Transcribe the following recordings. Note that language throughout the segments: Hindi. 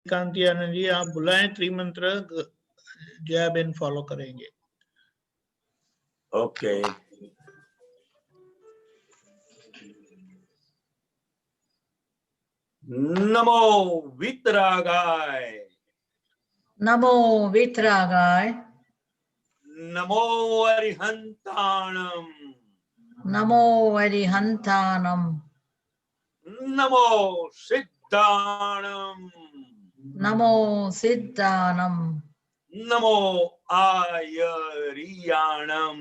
कांति आनंद जी आप बुलाएं, त्रिमंत्र जया बेन फॉलो करेंगे। ओके। नमो वितरागाय, नमो वितरागाय, नमो अरिहंताणम, नमो अरिहंतानम, नमो सिद्धाणम, नमो सिद्धानम, नमो आयरियाणम,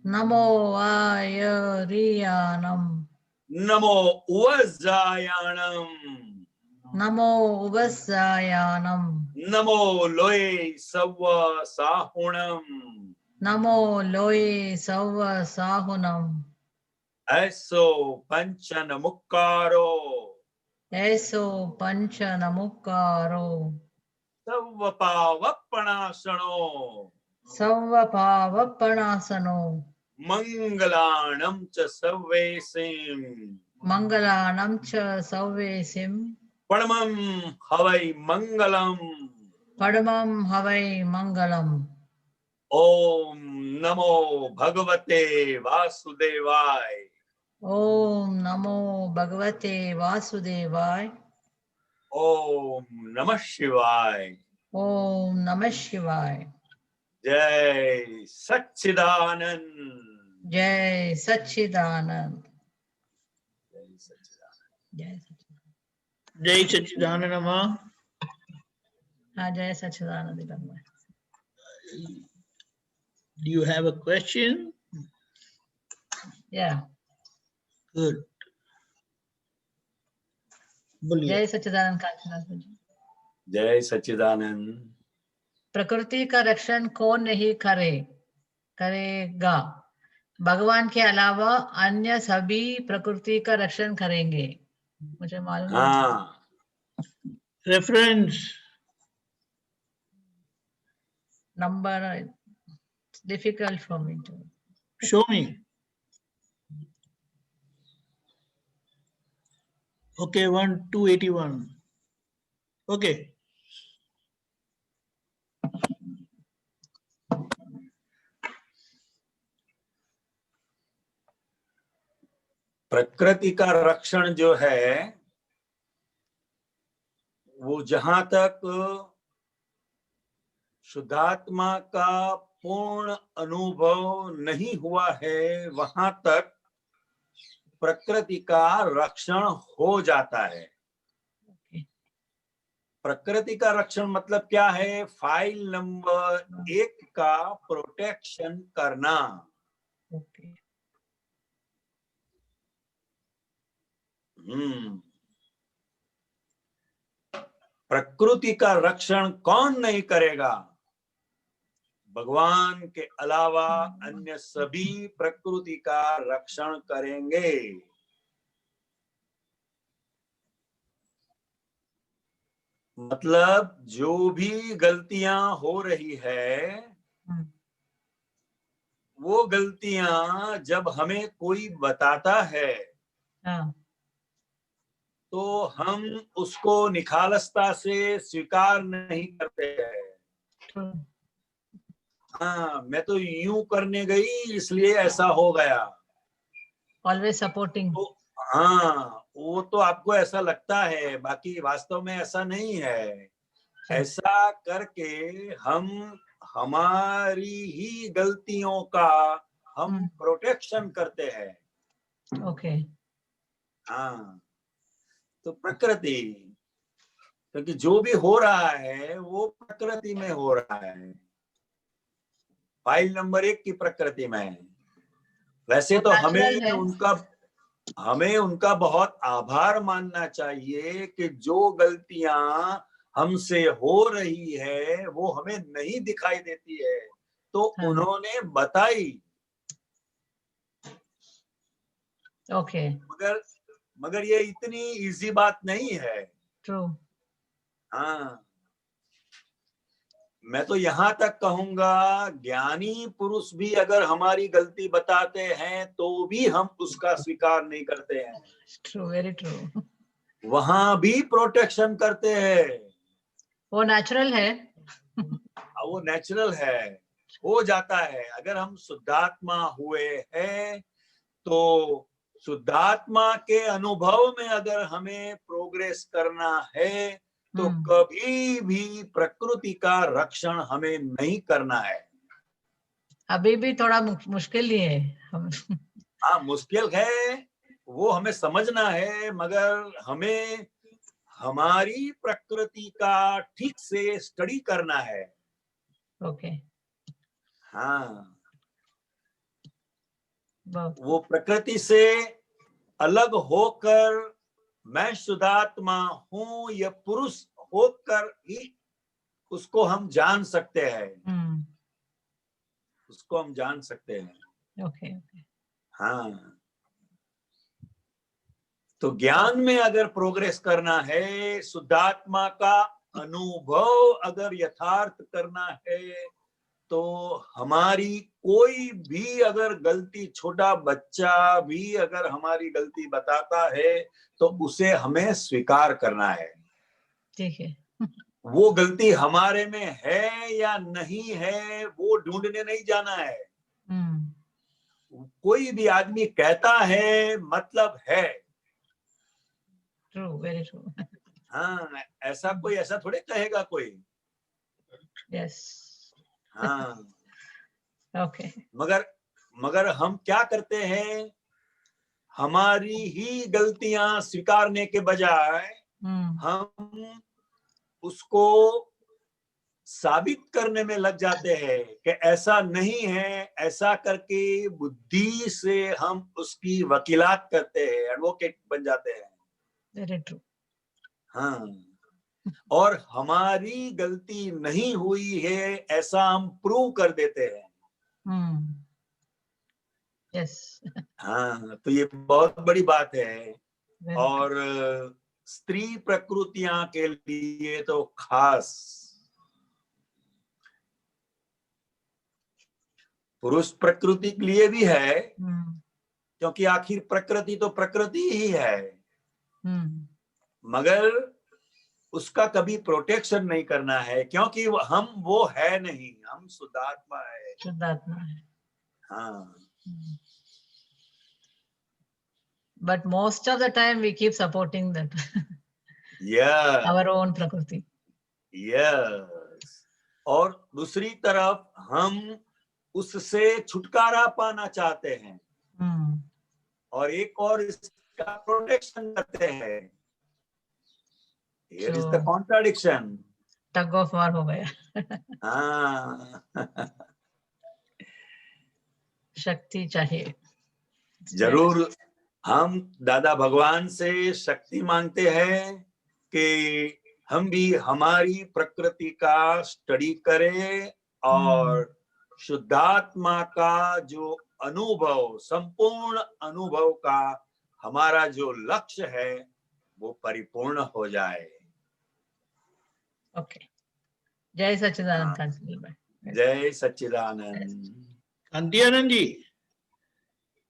नमो आयरियानम, नमो उवजायाणम, नमो उवस्सायानम, नमो लोये सव्व साहुणम, नमो लोये सव्व साहुनम, ऐसो पंचन मुक्कारो, ऐसो पंच नमुकारो, सव्व पावपणासनो, सव्व पावपणासनो, मंगलाणं च सव्वेसिं, मंगलानं च सव्वेसिं, परमं हवै मंगलम्। परमं हवै मंगलम्। ओम नमो भगवते वासुदेवाय, ओम नमो भगवते वासुदेवाय, ओम नमः शिवाय। ओम नमः शिवाय। जय सच्चिदानंद, जय सच्चिदानंद, जय सच्चिदानंद। जय सच्चिदानंद। जय सच्चिदानंद माँ। हाँ, जय सच्चिदानंद। Do you have a question? Yeah. Good. बोलिए। जय सच्चिदानंद काशीनाथ जी। जय सच्चिदानंद। प्रकृति का रक्षण कौन नहीं करेगा? भगवान के अलावा अन्य सभी प्रकृति का रक्षण करेंगे। मुझे मालूम नहीं। हाँ। Reference number difficult for me to show me. Okay 1281। Okay प्रकृति का रक्षण जो है वो जहां तक शुद्धात्मा का पूर्ण अनुभव नहीं हुआ है वहां तक प्रकृति का रक्षण हो जाता है। प्रकृति का रक्षण मतलब क्या है? फाइल नंबर 1 का प्रोटेक्शन करना। प्रकृति का रक्षण कौन नहीं करेगा? भगवान के अलावा अन्य सभी प्रकृति का रक्षण करेंगे। मतलब जो भी गलतियां हो रही है वो गलतियां जब हमें कोई बताता है तो हम उसको निखालसता से स्वीकार नहीं करते हैं। हाँ, मैं तो यूं करने गई इसलिए ऐसा हो गया। Always supporting. तो हाँ, वो तो आपको ऐसा लगता है, बाकी वास्तव में ऐसा नहीं है। ऐसा करके हम हमारी ही गलतियों का हम प्रोटेक्शन करते हैं। ओके। हाँ, तो प्रकृति, क्योंकि जो भी हो रहा है वो प्रकृति में हो रहा है, फाइल नंबर 1 की प्रकृति में। वैसे तो हमें उनका बहुत आभार मानना चाहिए कि जो गलतियां हमसे हो रही है वो हमें नहीं दिखाई देती है तो उन्होंने बताई। ओके। मगर ये इतनी इजी बात नहीं है। ट्रू। हाँ, मैं तो यहाँ तक कहूंगा ज्ञानी पुरुष भी अगर हमारी गलती बताते हैं तो भी हम उसका स्वीकार नहीं करते हैं। True, very true. वहां भी प्रोटेक्शन करते हैं। वो नेचुरल है। वो नेचुरल है, हो जाता है। अगर हम शुद्धात्मा हुए हैं तो शुद्धात्मा के अनुभव में अगर हमें प्रोग्रेस करना है तो कभी भी प्रकृति का रक्षण हमें नहीं करना है। अभी भी थोड़ा मुश्किल ही है हम। हाँ, मुश्किल है, वो हमें समझना है, मगर हमें हमारी प्रकृति का ठीक से स्टडी करना है। ओके। हाँ, बहुत वो प्रकृति से अलग होकर मैं शुद्धात्मा हूं या पुरुष होकर ही उसको हम जान सकते हैं, उसको हम जान सकते हैं। Okay okay. हाँ, तो ज्ञान में अगर प्रोग्रेस करना है, शुद्धात्मा का अनुभव अगर यथार्थ करना है, तो हमारी कोई भी अगर गलती, छोटा बच्चा भी अगर हमारी गलती बताता है तो उसे हमें स्वीकार करना है। ठीक है। वो गलती हमारे में है या नहीं है वो ढूंढने नहीं जाना है। कोई भी आदमी कहता है मतलब है। True, very true. हाँ, ऐसा कोई ऐसा थोड़े कहेगा कोई। यस। हाँ, ओके। मगर हम क्या करते हैं, हमारी ही गलतियां स्वीकारने के बजाय हम उसको साबित करने में लग जाते हैं कि ऐसा नहीं है, ऐसा करके बुद्धि से हम उसकी वकीलात करते हैं, एडवोकेट बन जाते हैं। Very true. हाँ, और हमारी गलती नहीं हुई है ऐसा हम प्रूव कर देते हैं। यस। हाँ, तो ये बहुत बड़ी बात है। Very और स्त्री प्रकृतियां के लिए तो खास, पुरुष प्रकृति के लिए भी है, क्योंकि आखिर प्रकृति तो प्रकृति ही है, मगर उसका कभी प्रोटेक्शन नहीं करना है, क्योंकि हम वो है नहीं, हम शुद्धात्मा है। शुद्धात्मा है। हाँ, But most of the time we keep supporting that. yeah, our own prakriti. yes. और दूसरी तरफ हम उससे छुटकारा पाना चाहते हैं, और एक और इसका प्रोटेक्शन करते हैं। Here is the contradiction. Tug of war हो गया। हाँ, शक्ति चाहिए। जरूर हम दादा भगवान से शक्ति मांगते हैं कि हम भी हमारी प्रकृति का स्टडी करें और शुद्धात्मा का जो अनुभव, संपूर्ण अनुभव का हमारा जो लक्ष्य है वो परिपूर्ण हो जाए। ओके। जय सच्चिदानंद कांचन भाई। जय सच्चिदानंद। कांति आनंद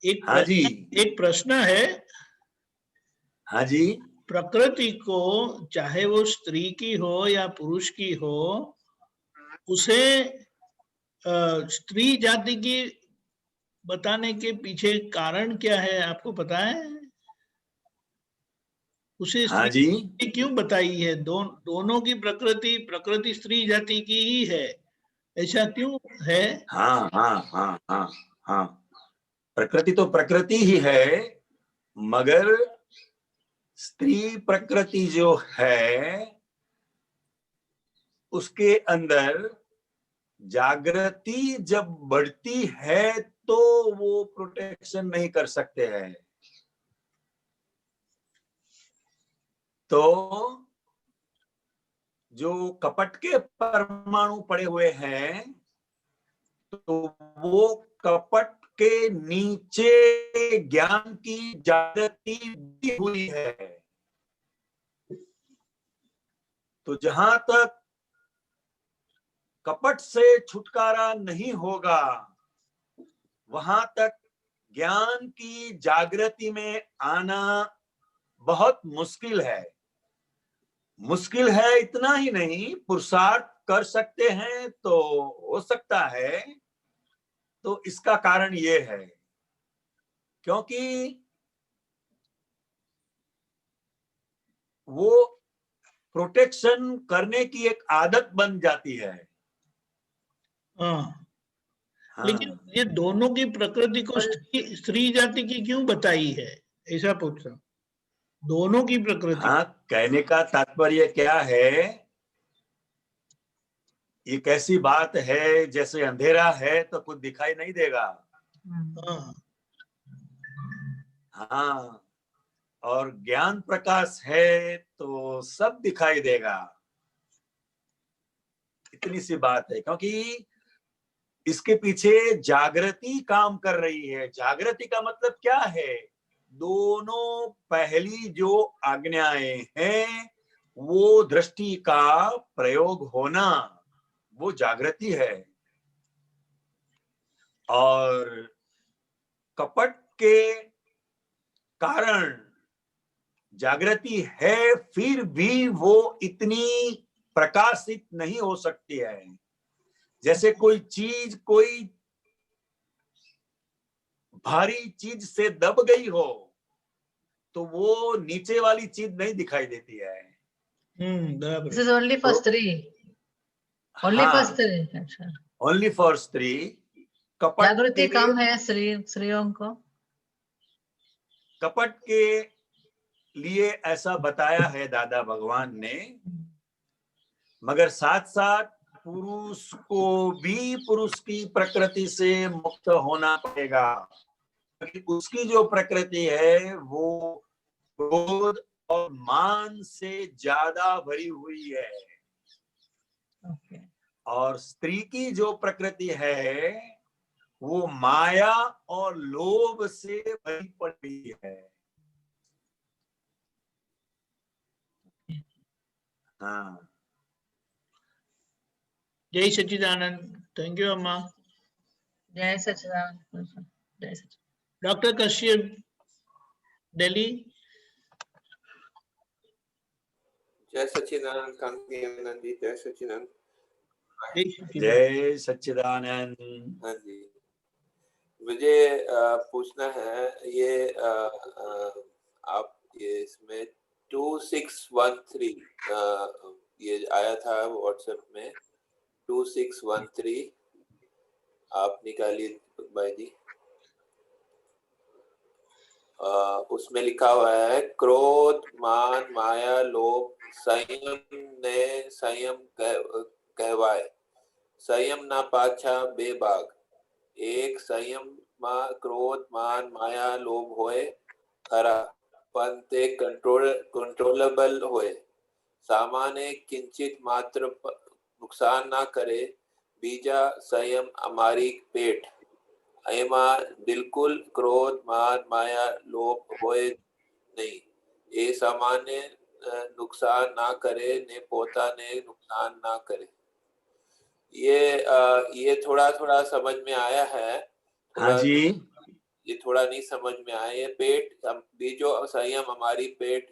जी, हाँ जी, एक प्रश्न है। हाँ जी। प्रकृति को, चाहे वो स्त्री की हो या पुरुष की हो, उसे स्त्री जाति की बताने के पीछे कारण क्या है, आपको पता है? उसे हाँ जी, स्त्री क्यों बताई है? दोनों की प्रकृति स्त्री जाति की ही है, ऐसा क्यों है? हाँ हाँ हाँ हाँ हाँ, प्रकृति तो प्रकृति ही है, मगर स्त्री प्रकृति जो है उसके अंदर जागृति जब बढ़ती है तो वो प्रोटेक्शन नहीं कर सकते हैं। तो जो कपट के परमाणु पड़े हुए हैं, तो वो कपट के नीचे ज्ञान की जागृति दी हुई है। तो जहां तक कपट से छुटकारा नहीं होगा, वहां तक ज्ञान की जागृति में आना बहुत मुश्किल है। मुश्किल है इतना ही नहीं, पुरुषार्थ कर सकते हैं तो हो सकता है। तो इसका कारण ये है क्योंकि वो प्रोटेक्शन करने की एक आदत बन जाती है। हाँ, हाँ, लेकिन ये दोनों की प्रकृति को स्त्री जाति की क्यों बताई है, ऐसा पूछ रहा हूं। दोनों की प्रकृति। हाँ, कहने का तात्पर्य क्या है, ये कैसी बात है, जैसे अंधेरा है तो कुछ दिखाई नहीं देगा। हाँ, हाँ, और ज्ञान प्रकाश है तो सब दिखाई देगा। इतनी सी बात है, क्योंकि इसके पीछे जागृति काम कर रही है। जागृति का मतलब क्या है, दोनों पहली जो आज्ञाएं हैं वो दृष्टि का प्रयोग होना, वो जागृति है। और कपट के कारण जागृति है, फिर भी वो इतनी प्रकाशित नहीं हो सकती है। जैसे कोई चीज कोई भारी चीज से दब गई हो तो वो नीचे वाली चीज नहीं दिखाई देती है। बराबर। This is only for स्त्री, only for हाँ, स्त्री। अच्छा, ओनली फॉर स्त्री। कपट जागृति के कम है स्त्रियों को। कपट के लिए ऐसा बताया है दादा भगवान ने, मगर साथ साथ पुरुष को भी पुरुष की प्रकृति से मुक्त होना पड़ेगा, क्योंकि उसकी जो प्रकृति है वो क्रोध और मान से ज्यादा भरी हुई है। Okay. और स्त्री की जो प्रकृति है वो माया और लोभ से भरी पड़ी है। हाँ, जय सच्चिदानंद। थैंक यू अम्मा। जय सच्चिदानंद। जय सच्चिदानंद। डॉक्टर कश्यप, दिल्ली। जय सच्चिदानंद कांति आनंद जी, जय सच्चिदानंद। जय सच्चिदानंद। हाँ जी, मुझे पूछना है, ये आप ये इसमें 2613 ये आया था व्हाट्सएप में 2613, आप निकालिए दीपक भाई जी। उसमें लिखा हुआ है, क्रोध मान माया लोभ संयम ने संयम कहवाए, संयम ना पाछा बेबाग, एक संयम માં ક્રોધ માન માયા લોભ હોય ખરા, પણ તે કંટ્રોલેબલ હોય, સામાન્ય કિંચિત માત્ર નુકસાન ના કરે, બીજા સંયમ અમારી પેટ, એમાં બિલકુલ ક્રોધ માન માયા લોભ હોય નહીં, એ સામાન્ય નુકસાન ના કરે ને પોતાને નુકસાન ના કરે। ये थोड़ा थोड़ा समझ में आया है, हाँ जी, ये थोड़ा नहीं समझ में आया। ये पेट बीजो संयम हमारी पेट,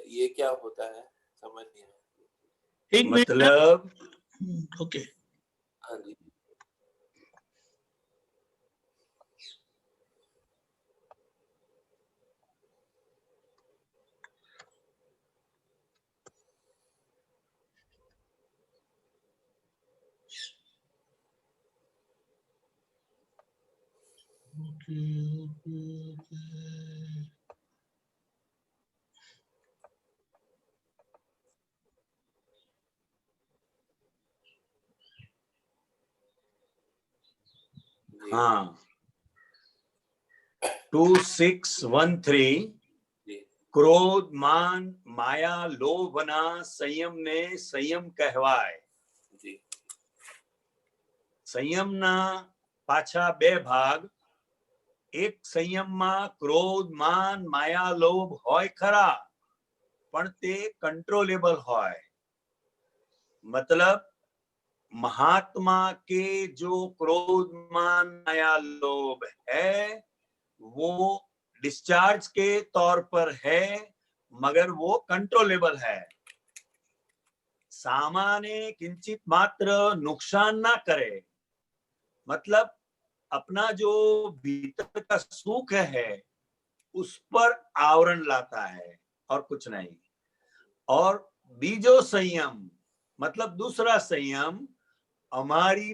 ये क्या होता है समझ नहीं आया। एक मतलब ओके। हाँ जी, हाँ, 2613, क्रोध मान माया लोभ ना संयम ने संयम कहवाय, जी संयम ना पाछा बे भाग, एक संयम में क्रोध मान माया लोभ होय खरा, पण ते कंट्रोलेबल होय। मतलब महात्मा के जो क्रोध मान माया लोभ है वो डिस्चार्ज के तौर पर है, मगर वो कंट्रोलेबल है। सामान्य किंचित मात्र नुकसान ना करे, मतलब अपना जो भीतर का सुख है उस पर आवरण लाता है और कुछ नहीं। और बीजो संयम मतलब दूसरा संयम, हमारी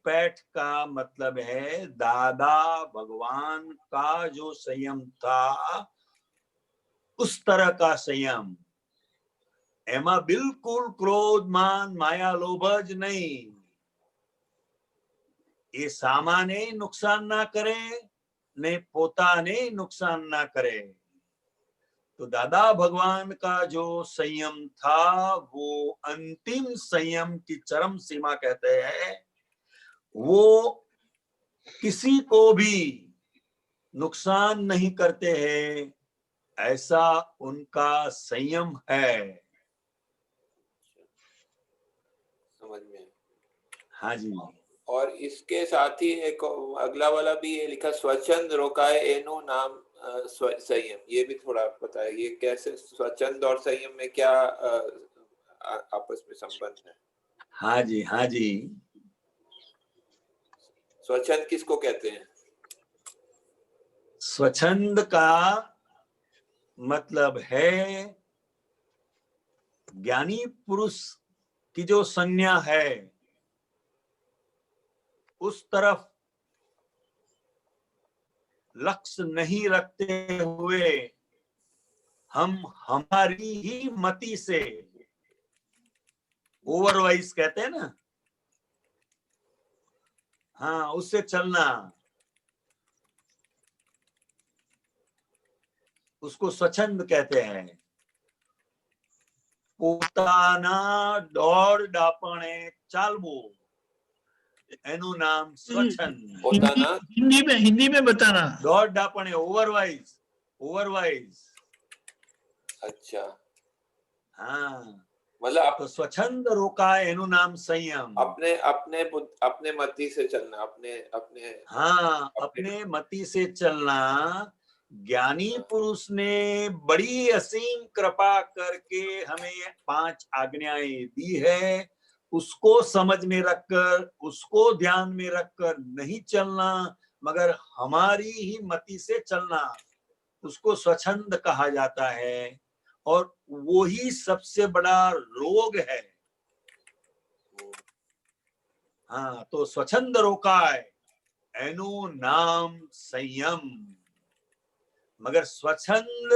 पैठ का मतलब है दादा भगवान का जो संयम था उस तरह का संयम। एमा बिल्कुल क्रोध मान माया लोभ नहीं, ये सामान्य नुकसान ना करे ने पोताने नुकसान ना करे। तो दादा भगवान का जो संयम था वो अंतिम संयम की चरम सीमा कहते हैं, वो किसी को भी नुकसान नहीं करते हैं, ऐसा उनका संयम है। समझ में? हाँ जी। और इसके साथ ही एक अगला वाला भी ये लिखा, स्वच्छंद रोकाए एनो नाम संयम, ये भी थोड़ा बताए, ये कैसे स्वच्छंद और संयम में क्या आपस में संबंध है? हाँ जी, हाँ जी। स्वच्छंद किसको कहते हैं? स्वच्छंद का मतलब है ज्ञानी पुरुष की जो संज्ञा है उस तरफ लक्ष्य नहीं रखते हुए हम हमारी ही मति से, ओवरवाइज कहते हैं ना, हाँ, उससे चलना, उसको स्वच्छंद कहते हैं। પોતાના દોડ ડાપણે ચાલવું એનું નામ સ્વચ્છંદ। પોતાના हिंदी में बताना। દોડ ડાપણે ओवरवाइज। अच्छा, हाँ, मतलब तो स्वच्छंद रोका एनु नाम संयम। अपने अपने अपने मति से चलना, अपने अपने हाँ, अपने मति से चलना। ज्ञानी पुरुष ने बड़ी असीम कृपा करके हमें 5 आज्ञाएं दी है, उसको समझ में रखकर, उसको ध्यान में रखकर नहीं चलना, मगर हमारी ही मति से चलना, उसको स्वच्छंद कहा जाता है। और वो ही सबसे बड़ा रोग है। हाँ, तो स्वच्छंद रोकाए एनु नाम संयम। मगर स्वच्छंद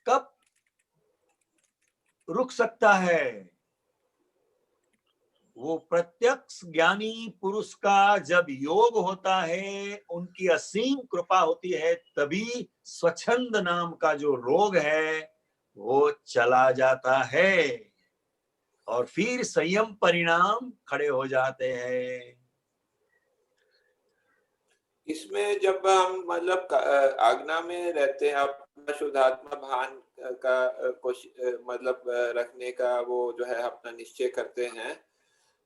कब रुक सकता है? वो प्रत्यक्ष ज्ञानी पुरुष का जब योग होता है, उनकी असीम कृपा होती है, तभी स्वच्छंद नाम का जो रोग है वो चला जाता है और फिर संयम परिणाम खड़े हो जाते हैं। इसमें जब हम मतलब आज्ञा में रहते हैं, अपना शुद्धात्मा भान का मतलब रखने का वो जो है अपना निश्चय करते हैं,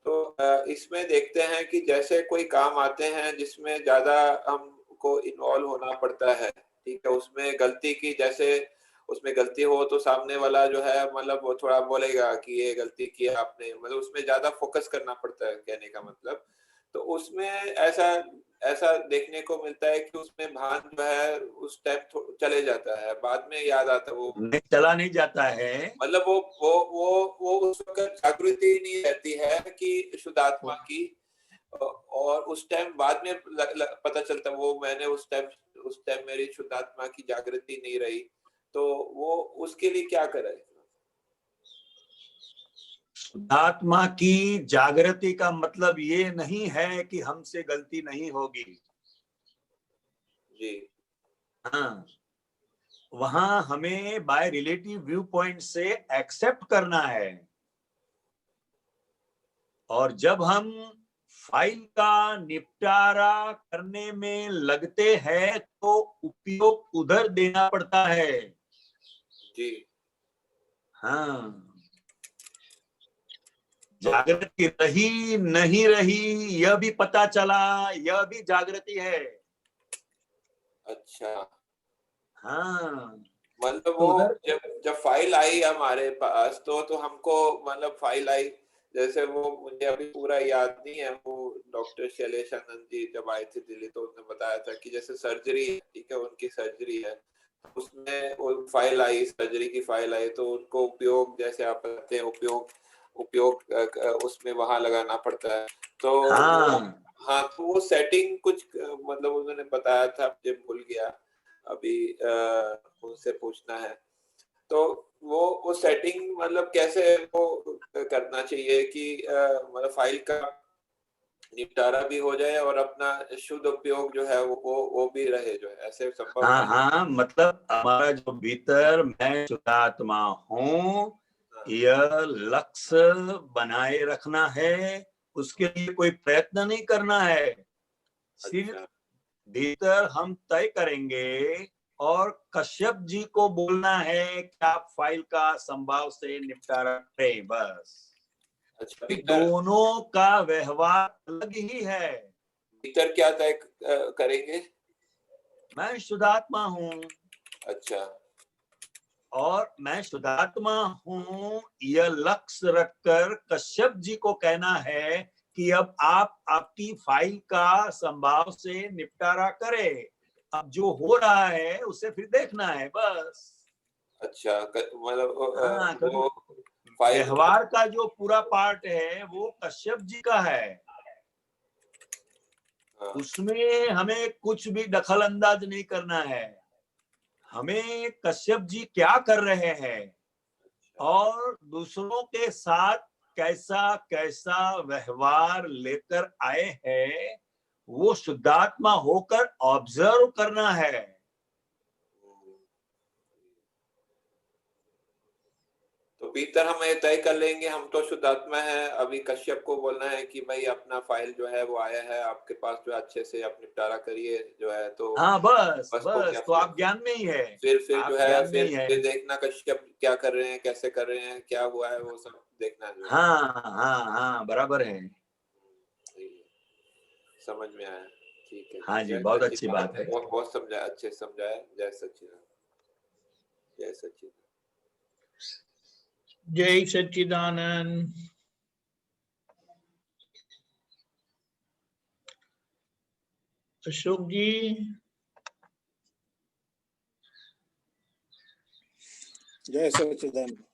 तो इसमें देखते हैं कि जैसे कोई काम आते हैं जिसमें ज्यादा हमको इन्वॉल्व होना पड़ता है, ठीक है, उसमें गलती की, जैसे उसमें गलती हो तो सामने वाला जो है मतलब वो थोड़ा बोलेगा कि ये गलती की आपने, मतलब उसमें ज्यादा फोकस करना पड़ता है, कहने का मतलब। तो उसमें ऐसा देखने को मिलता है कि उसमें भान जो है उस टाइम चले जाता है, बाद में याद आता, वो चला नहीं जाता है, मतलब वो उस वक्त जागृति नहीं रहती है कि शुद्धात्मा की, और उस टाइम बाद में पता चलता वो मैंने उस टाइम मेरी शुद्धात्मा की जागृति नहीं रही, तो वो उसके लिए क्या करे? शुद्धात्मा की जागृति का मतलब ये नहीं है कि हमसे गलती नहीं होगी जी। हाँ, वहां हमें बाय रिलेटिव व्यू पॉइंट से एक्सेप्ट करना है। और जब हम फाइल का निपटारा करने में लगते हैं तो उपयोग उधर देना पड़ता है। जी हाँ, जागृति रही नहीं रही यह भी पता चला, यह भी जागृति है। अच्छा, हाँ, मतलब वो जब फाइल आई हमारे पास तो हमको मतलब फाइल आई, जैसे वो मुझे अभी पूरा याद नहीं है, वो डॉक्टर शैलेशानंद जी जब आए थे दिल्ली तो उन्होंने बताया था कि जैसे सर्जरी है, ठीक है, उनकी सर्जरी है, उसमें वो फाइल आई, सर्जरी की फाइल आई, तो उनको उपयोग जैसे आप कहते हैं उपयोग उसमें वहां लगाना पड़ता है। तो हाँ, तो वो सेटिंग कुछ मतलब उन्होंने बताया था, मुझे भूल गया अभी, उनसे पूछना है। तो वो सेटिंग मतलब कैसे वो करना चाहिए कि मतलब फाइल का निपटारा भी हो जाए और अपना शुद्ध उपयोग जो है वो भी रहे, जो है ऐसे संभव है? हाँ, मतलब हमारा जो भीतर मैं शुद्धात्मा हूँ, यह लक्ष्य बनाए रखना है, उसके लिए कोई प्रयत्न नहीं करना है, सिर्फ भीतर हम तय करेंगे और कश्यप जी को बोलना है कि आप फाइल का संभाव से निपटारा करें, बस। अच्छा, दोनों का व्यवहार अलग ही है। भीतर क्या तय करेंगे? मैं शुद्धात्मा हूँ। अच्छा, और मैं शुद्धात्मा हूँ, यह लक्ष्य रखकर कश्यप जी को कहना है कि अब आप आपकी फाइल का संभाव से निपटारा करें, अब जो हो रहा है उसे फिर देखना है, बस। अच्छा, मतलब हाँ, वो व्यवहार का जो पूरा पार्ट है वो कश्यप जी का है, उसमें हमें कुछ भी दखल अंदाज नहीं करना है। हमें कश्यप जी क्या कर रहे हैं और दूसरों के साथ कैसा कैसा व्यवहार लेकर आए हैं, वो शुद्धात्मा होकर ऑब्जर्व करना है। तो भीतर हम ये तय कर लेंगे, हम तो शुद्धात्मा है, अभी कश्यप को बोलना है कि भाई अपना फाइल जो है वो आया है आपके पास, जो अच्छे से आप निपटारा करिए, जो है तो हाँ, बस तो आप फिर ज्ञान में ही है, फिर आप जो है ज्ञान में ही है। फिर देखना कश्यप क्या कर रहे हैं, कैसे कर रहे हैं, क्या हुआ है, वो सब देखना जो है। हाँ हाँ हाँ, बराबर है, समझ में आया, ठीक है। हाँ जी, बहुत अच्छी बात है। बहुत समझाया, अच्छे समझाया। जय सच्चिदानंद, जय सच्चिदानंद, जय सच्चिदानंद। अशोक जी, जय सच्चिदानंद।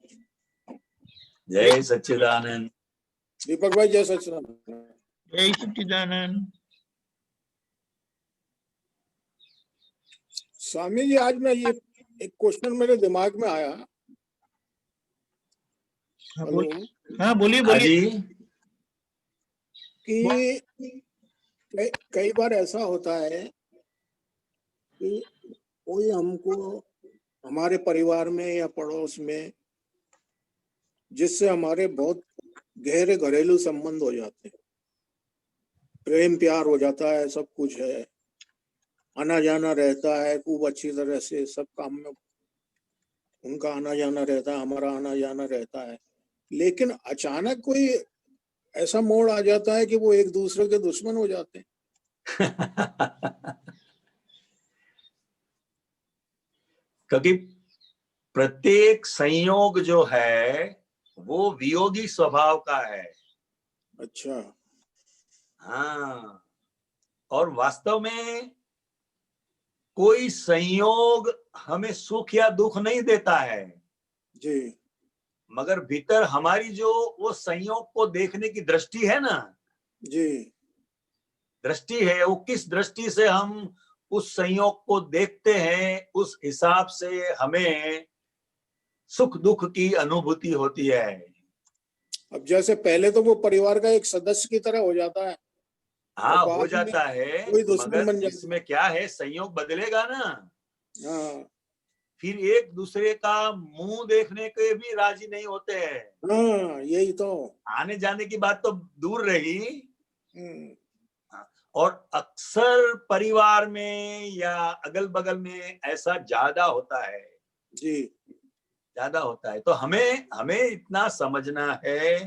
जय सच्चिदानंद। दीपक भाई जय सच्चिदानंद। जय सच्चिदानंद। स्वामी जी, आज मैं ये एक क्वेश्चन मेरे दिमाग में आया। हाँ, बोलिए बोलिए। कि कई बार ऐसा होता है कि कोई हमको हमारे परिवार में या पड़ोस में, जिससे हमारे बहुत गहरे घरेलू संबंध हो जाते हैं, प्रेम प्यार हो जाता है, सब कुछ है, आना जाना रहता है खूब अच्छी तरह से, सब काम में उनका आना जाना रहता है, हमारा आना जाना रहता है, लेकिन अचानक कोई ऐसा मोड़ आ जाता है कि वो एक दूसरे के दुश्मन हो जाते हैं। क्योंकि प्रत्येक संयोग जो है वो वियोगी स्वभाव का है। अच्छा। हाँ, और वास्तव में कोई संयोग हमें सुख या दुख नहीं देता है जी, मगर भीतर हमारी जो वो संयोग को देखने की दृष्टि है ना, जी, दृष्टि है, वो किस दृष्टि से हम उस संयोग को देखते हैं, उस हिसाब से हमें सुख दुख की अनुभूति होती है। अब जैसे पहले तो वो परिवार का एक सदस्य की तरह हो जाता है, हाँ, हो जाता है, कोई दुश्मन मगर बन जाता है। इसमें क्या है, संयोग बदलेगा ना, हाँ फिर एक दूसरे का मुंह देखने के भी राजी नहीं होते हैं। हाँ, यही तो। आने जाने की बात तो दूर रही, और अक्सर परिवार में या अगल बगल में ऐसा ज्यादा होता है जी, ज्यादा होता है। तो हमें इतना समझना है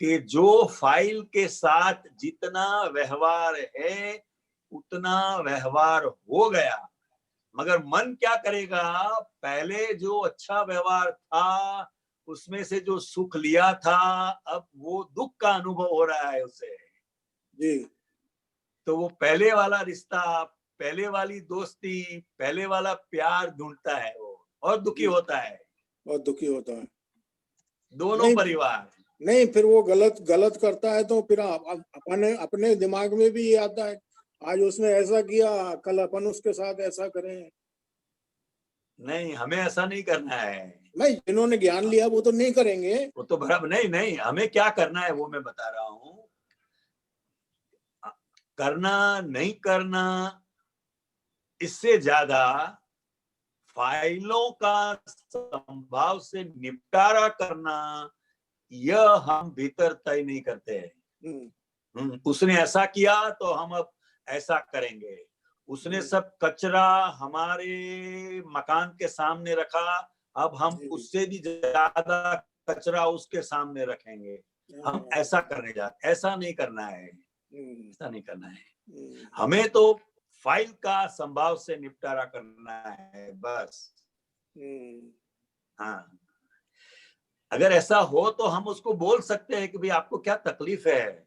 कि जो फाइल के साथ जितना व्यवहार है उतना व्यवहार हो गया, मगर मन क्या करेगा, पहले जो अच्छा व्यवहार था उसमें से जो सुख लिया था, अब वो दुख का अनुभव हो रहा है उसे। जी तो वो पहले वाला रिश्ता, पहले वाली दोस्ती, पहले वाला प्यार ढूंढता है वो, और दुखी होता है बहुत दुखी होता है। दोनों नहीं, परिवार। नहीं फिर वो गलत करता है तो फिर अपने अपने दिमाग में भी ये आता है, आज उसने ऐसा किया, कल अपन उसके साथ ऐसा करें। नहीं, हमें ऐसा नहीं करना है। नहीं, जिन्होंने ज्ञान लिया वो तो नहीं करेंगे। वो तो बराबर, नहीं, हमें क्या करना है वो मैं बता रहा हूँ। करना नहीं करना, इससे ज्यादा फाइलों का संभाव से निपटारा करना, यह हम भीतर तय नहीं करते हैं। उसने ऐसा किया तो हम अब ऐसा करेंगे। उसने सब कचरा हमारे मकान के सामने रखा, अब हम उससे भी ज्यादा कचरा उसके सामने रखेंगे। हम ऐसा करने ऐसा नहीं करना है, ऐसा नहीं करना है। हमें तो फाइल का संभाव से निपटारा करना है बस। हाँ, अगर ऐसा हो तो हम उसको बोल सकते हैं कि भाई आपको क्या तकलीफ है,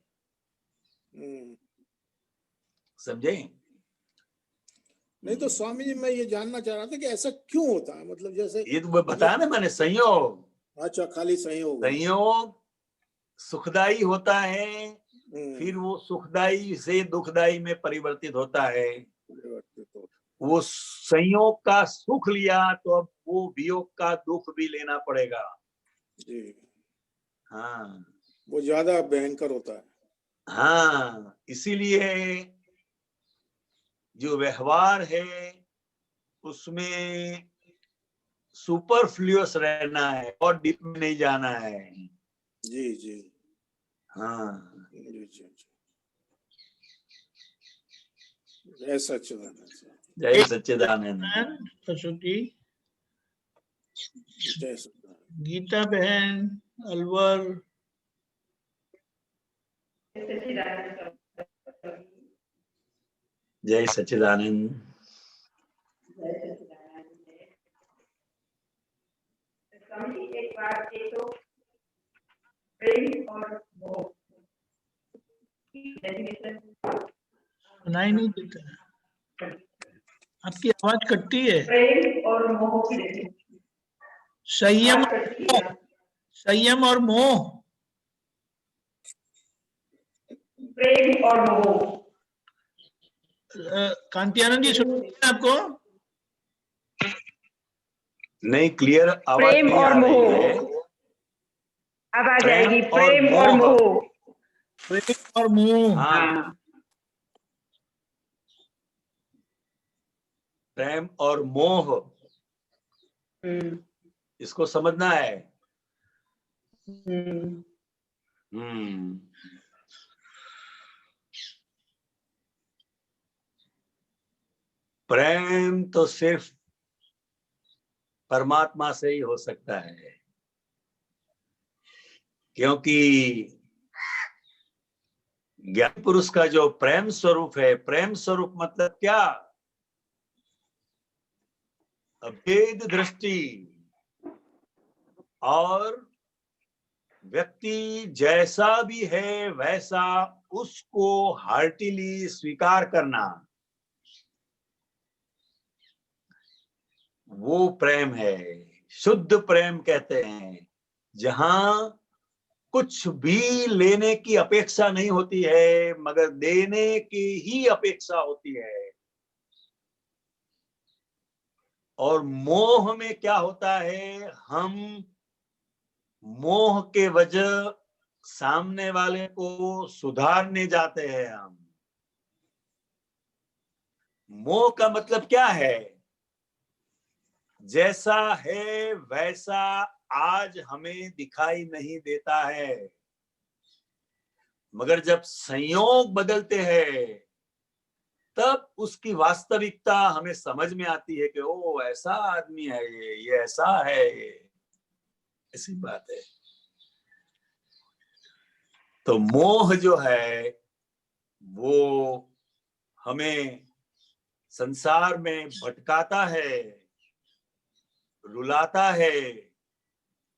समझे? नहीं तो स्वामी जी मैं ये जानना चाह रहा था कि ऐसा क्यों होता है, मतलब जैसे ये तो बताया ना मैंने, संयोग। अच्छा, खाली संयोग। संयोग सुखदाई होता है, फिर वो सुखदाई से दुखदाई में परिवर्तित होता है। वो संयोग का सुख लिया तो अब वो वियोग का दुख भी लेना पड़ेगा। जी हाँ, वो ज्यादा भयंकर होता है। हाँ, इसीलिए जो व्यवहार है उसमें सुपरफ्लुअस रहना है और डीप में नहीं जाना है। जी जी हाँ, जी जी। जय सच्चिदानंद। जय सच्चिदानंद। सरस्वती, जय सच्चिदानंद। गीता बहन, अलवर, जय सच्चिदानंद। एक बार तो प्रेम और मोह सुनाई नहीं देता, आपकी आवाज कटती है। प्रेम और मोह की संयम, संयम और मोह, प्रेम और मोह। कांतियानंद जी सुन रहे हैं आपको? नहीं, क्लियर आवाज प्रेम नहीं और आ रही मोह। है। अब आ जाएगी, प्रेम प्रेम और मोह। प्रेम और मोह। हाँ, प्रेम और मोह, इसको समझना है। प्रेम तो सिर्फ परमात्मा से ही हो सकता है, क्योंकि ज्ञान पुरुष का जो प्रेम स्वरूप है, प्रेम स्वरूप मतलब क्या? अभेद दृष्टि, और व्यक्ति जैसा भी है वैसा उसको हार्टिली स्वीकार करना, वो प्रेम है। शुद्ध प्रेम कहते हैं, जहां कुछ भी लेने की अपेक्षा नहीं होती है मगर देने की ही अपेक्षा होती है। और मोह में क्या होता है, हम मोह के वजह सामने वाले को सुधारने जाते हैं। हम मोह का मतलब क्या है? जैसा है वैसा आज हमें दिखाई नहीं देता है, मगर जब संयोग बदलते हैं तब उसकी वास्तविकता हमें समझ में आती है कि ओ ऐसा आदमी है ये ऐसा है, ये ऐसी बात है। तो मोह जो है वो हमें संसार में भटकाता है, रुलाता है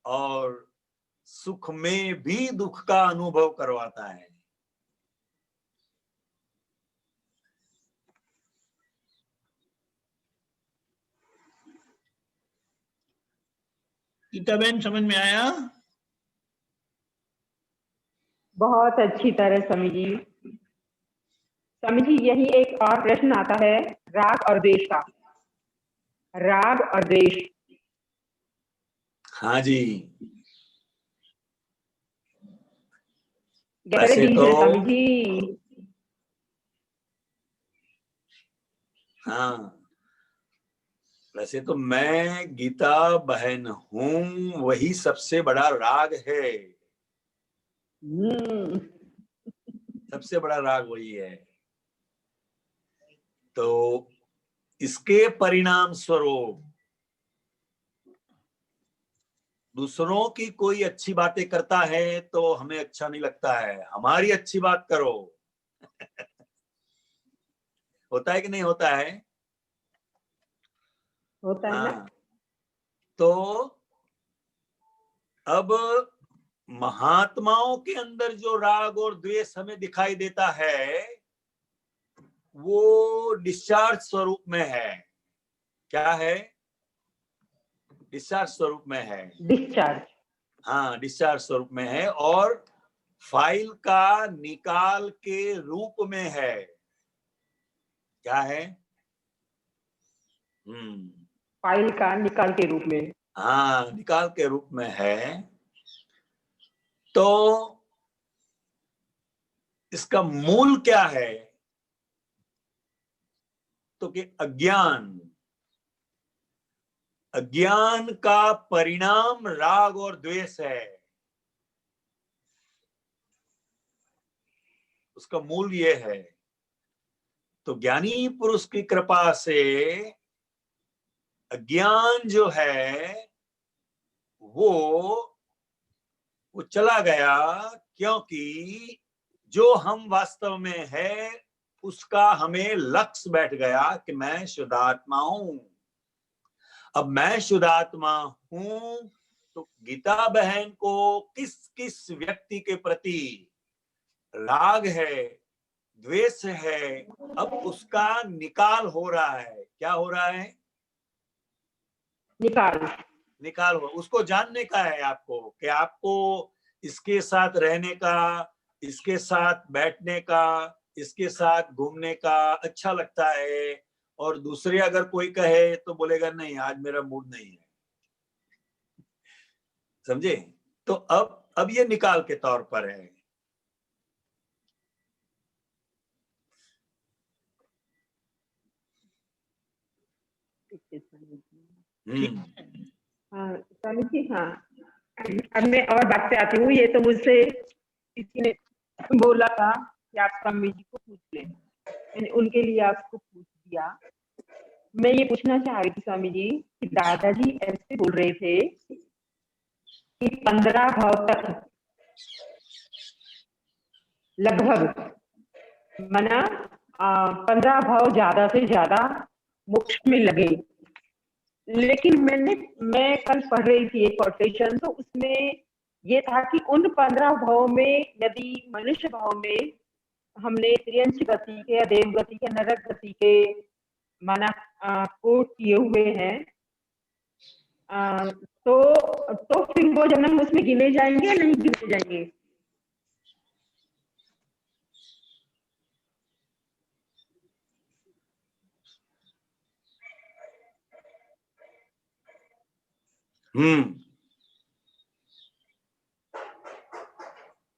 और सुख में भी दुख का अनुभव करवाता है। गीताबेन समझ में आया? बहुत अच्छी तरह स्वामी जी। स्वामी जी यही एक और प्रश्न आता है राग और द्वेष का। राग और द्वेष। हाँ जी, गहरे वैसे दीजिए तो स्वामी जी। हाँ, वैसे तो मैं गीता बहन हूँ, वही सबसे बड़ा राग है। सबसे बड़ा राग वही है। तो इसके परिणाम स्वरूप दूसरों की कोई अच्छी बातें करता है तो हमें अच्छा नहीं लगता है, हमारी अच्छी बात करो। होता है कि नहीं होता है? होता है ना। हाँ, तो अब महात्माओं के अंदर जो राग और द्वेष हमें दिखाई देता है वो डिस्चार्ज स्वरूप में है। क्या है? डिस्चार्ज स्वरूप में है। डिस्चार्ज। हाँ, डिस्चार्ज स्वरूप में है और फाइल का निकाल के रूप में है। क्या है? फाइल का निकाल के रूप में। हाँ, निकाल के रूप में है। तो इसका मूल क्या है? तो कि अज्ञान, अज्ञान का परिणाम राग और द्वेष है। उसका मूल ये है। तो ज्ञानी पुरुष की कृपा से अज्ञान जो है वो चला गया, क्योंकि जो हम वास्तव में है उसका हमें लक्ष्य बैठ गया कि मैं शुद्धात्मा हूं। अब मैं शुद्धात्मा हूं तो गीता बहन को किस किस व्यक्ति के प्रति राग है, द्वेष है, अब उसका निकाल हो रहा है। क्या हो रहा है? निकाल हो। उसको जानने का है आपको कि आपको इसके साथ रहने का, इसके साथ बैठने का, इसके साथ घूमने का अच्छा लगता है, और दूसरे अगर कोई कहे तो बोलेगा नहीं आज मेरा मूड नहीं है। समझे? तो अब ये निकाल के तौर पर है। हाँ स्वामी जी। हाँ, अब मैं और बात पे आती हूँ। ये तो मुझसे किसी ने बोला था कि आप स्वामी जी को पूछ लें, मैंने उनके लिए आपको पूछ दिया। मैं ये पूछना चाह रही थी स्वामी जी कि दादाजी ऐसे बोल रहे थे कि 15 भाव तक लगभग मना 15 भाव ज्यादा से ज्यादा मोक्ष में लगे। लेकिन मैं कल पढ़ रही थी एक कोटेशन, तो उसमें ये था कि उन 15 भाव में यदि मनुष्य भाव में हमने त्रियंश गति के या देव गति के नरक गति के माना कोट किए हुए हैं, तो फिर वो जन्म उसमें गिने जाएंगे या नहीं गिने जाएंगे?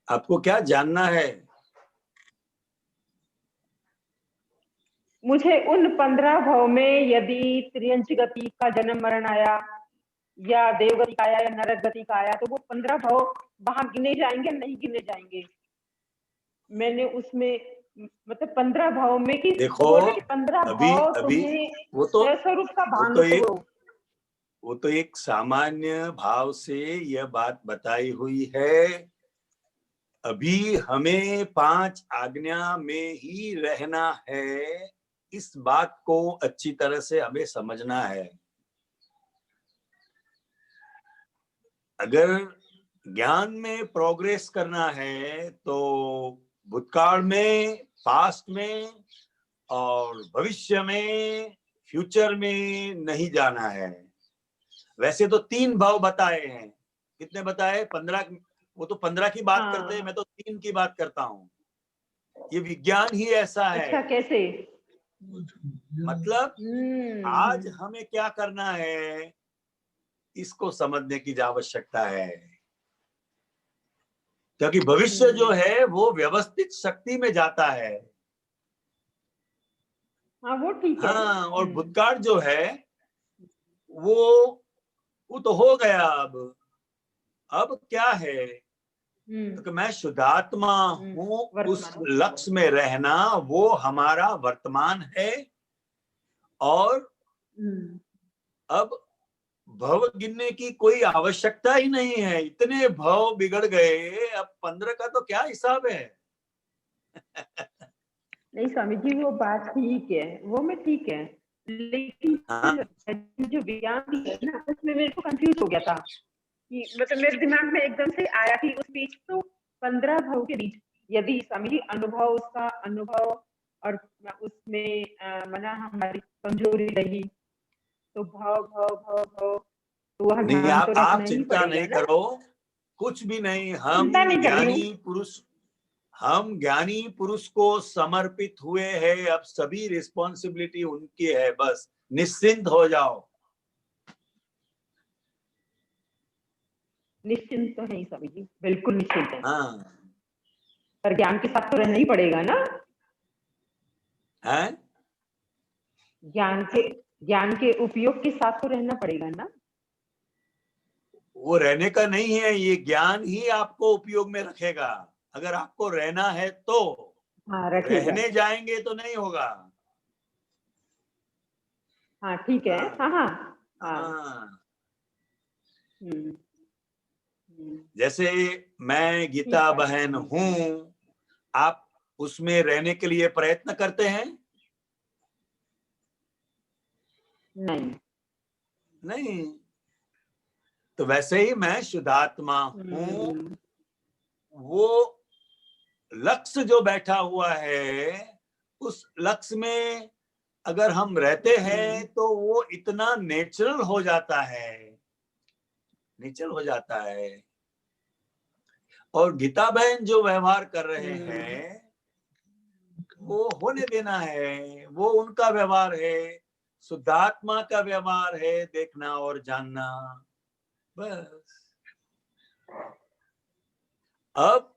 आपको क्या जानना है? मुझे उन 15 भाव में यदि त्रियंश गति का जन्म मरण आया या देवगति का आया या नरक गति का आया, तो वो 15 भाव वहां गिने जाएंगे नहीं गिने जाएंगे? मैंने उसमें मतलब 15 भाव में कि देखो 15 अभी भाव अभी तुम्हें वो तो स्वरूप का भान वो तो एक सामान्य भाव से यह बात बताई हुई है। अभी हमें 5 आज्ञा में ही रहना है, इस बात को अच्छी तरह से हमें समझना है। अगर ज्ञान में प्रोग्रेस करना है तो भूतकाल में, पास्ट में और भविष्य में, फ्यूचर में नहीं जाना है। वैसे तो 3 भाव बताए हैं। कितने बताए? 15। वो तो 15 की बात करते हैं, मैं तो 3 की बात करता हूँ। ये विज्ञान ही ऐसा है। अच्छा, कैसे? मतलब आज हमें क्या करना है, इसको समझने की आवश्यकता है। क्योंकि भविष्य जो है वो व्यवस्थित शक्ति में जाता है। हाँ, वो ठीक है। हाँ, और भूतकाल जो है वो तो हो गया। अब क्या है तो मैं शुद्धात्मा हूँ। उस लक्ष्य में रहना वो हमारा वर्तमान है। और अब भव गिनने की कोई आवश्यकता ही नहीं है। इतने भव बिगड़ गए, अब 15 का तो क्या हिसाब है। नहीं स्वामी जी, वो बात ठीक है, वो में ठीक है, लेकिन हाँ। जो विज्ञान है ना, उसमें मेरे को कंफ्यूज हो गया था कि मतलब मेरे दिमाग में एकदम से आया कि उस बीच तो 15 भाव के बीच यदि स्वामी जी अनुभव, उसका अनुभव और उसमें मना हमारी कमजोरी रही तो भाव भाव भाव भाव तो वह नहीं, ध्यान तो आप रखना ही चिंता पड़ेगा नहीं ना। करो, कुछ भी नहीं। चिंता नहीं कर रही हूँ। हम ज्ञानी पुरुष को समर्पित हुए हैं। अब सभी रिस्पॉन्सिबिलिटी उनकी है। बस निश्चिंत हो जाओ। निश्चिंत तो नहीं स्वामी जी, बिल्कुल निश्चिंत है। हाँ, पर ज्ञान के साथ तो रहना ही पड़ेगा ना। है? ज्ञान के उपयोग के साथ तो रहना पड़ेगा ना। वो रहने का नहीं है, ये ज्ञान ही आपको उपयोग में रखेगा। अगर आपको रहना है तो। हाँ, रखेगा। रहने जाएंगे तो नहीं होगा। हाँ, ठीक है। हाँ हाँ हाँ। हाँ। हम्म, जैसे मैं गीता बहन हूँ, आप उसमें रहने के लिए प्रयत्न करते हैं? नहीं। तो वैसे ही मैं शुद्धात्मा हूँ। वो लक्ष्य जो बैठा हुआ है, उस लक्ष्य में अगर हम रहते हैं तो वो इतना नेचुरल हो जाता है। नेचुरल हो जाता है। और गीता बहन जो व्यवहार कर रहे हैं वो होने देना है। वो उनका व्यवहार है। शुद्धात्मा का व्यवहार है, देखना और जानना। बस अब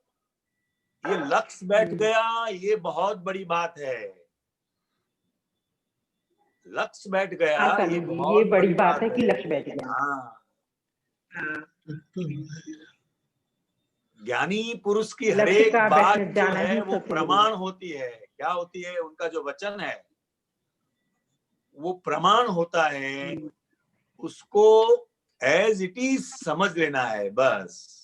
ये लक्ष्य बैठ गया, ये बहुत बड़ी बात है। लक्ष्य बैठ गया, ये बहुत बड़ी बात है कि लक्ष्य बैठ गया। हाँ। ज्ञानी पुरुष की हर एक बात जो है वो प्रमाण होती है। क्या होती है? उनका जो वचन है वो प्रमाण होता है। उसको एज इट इज समझ लेना है बस।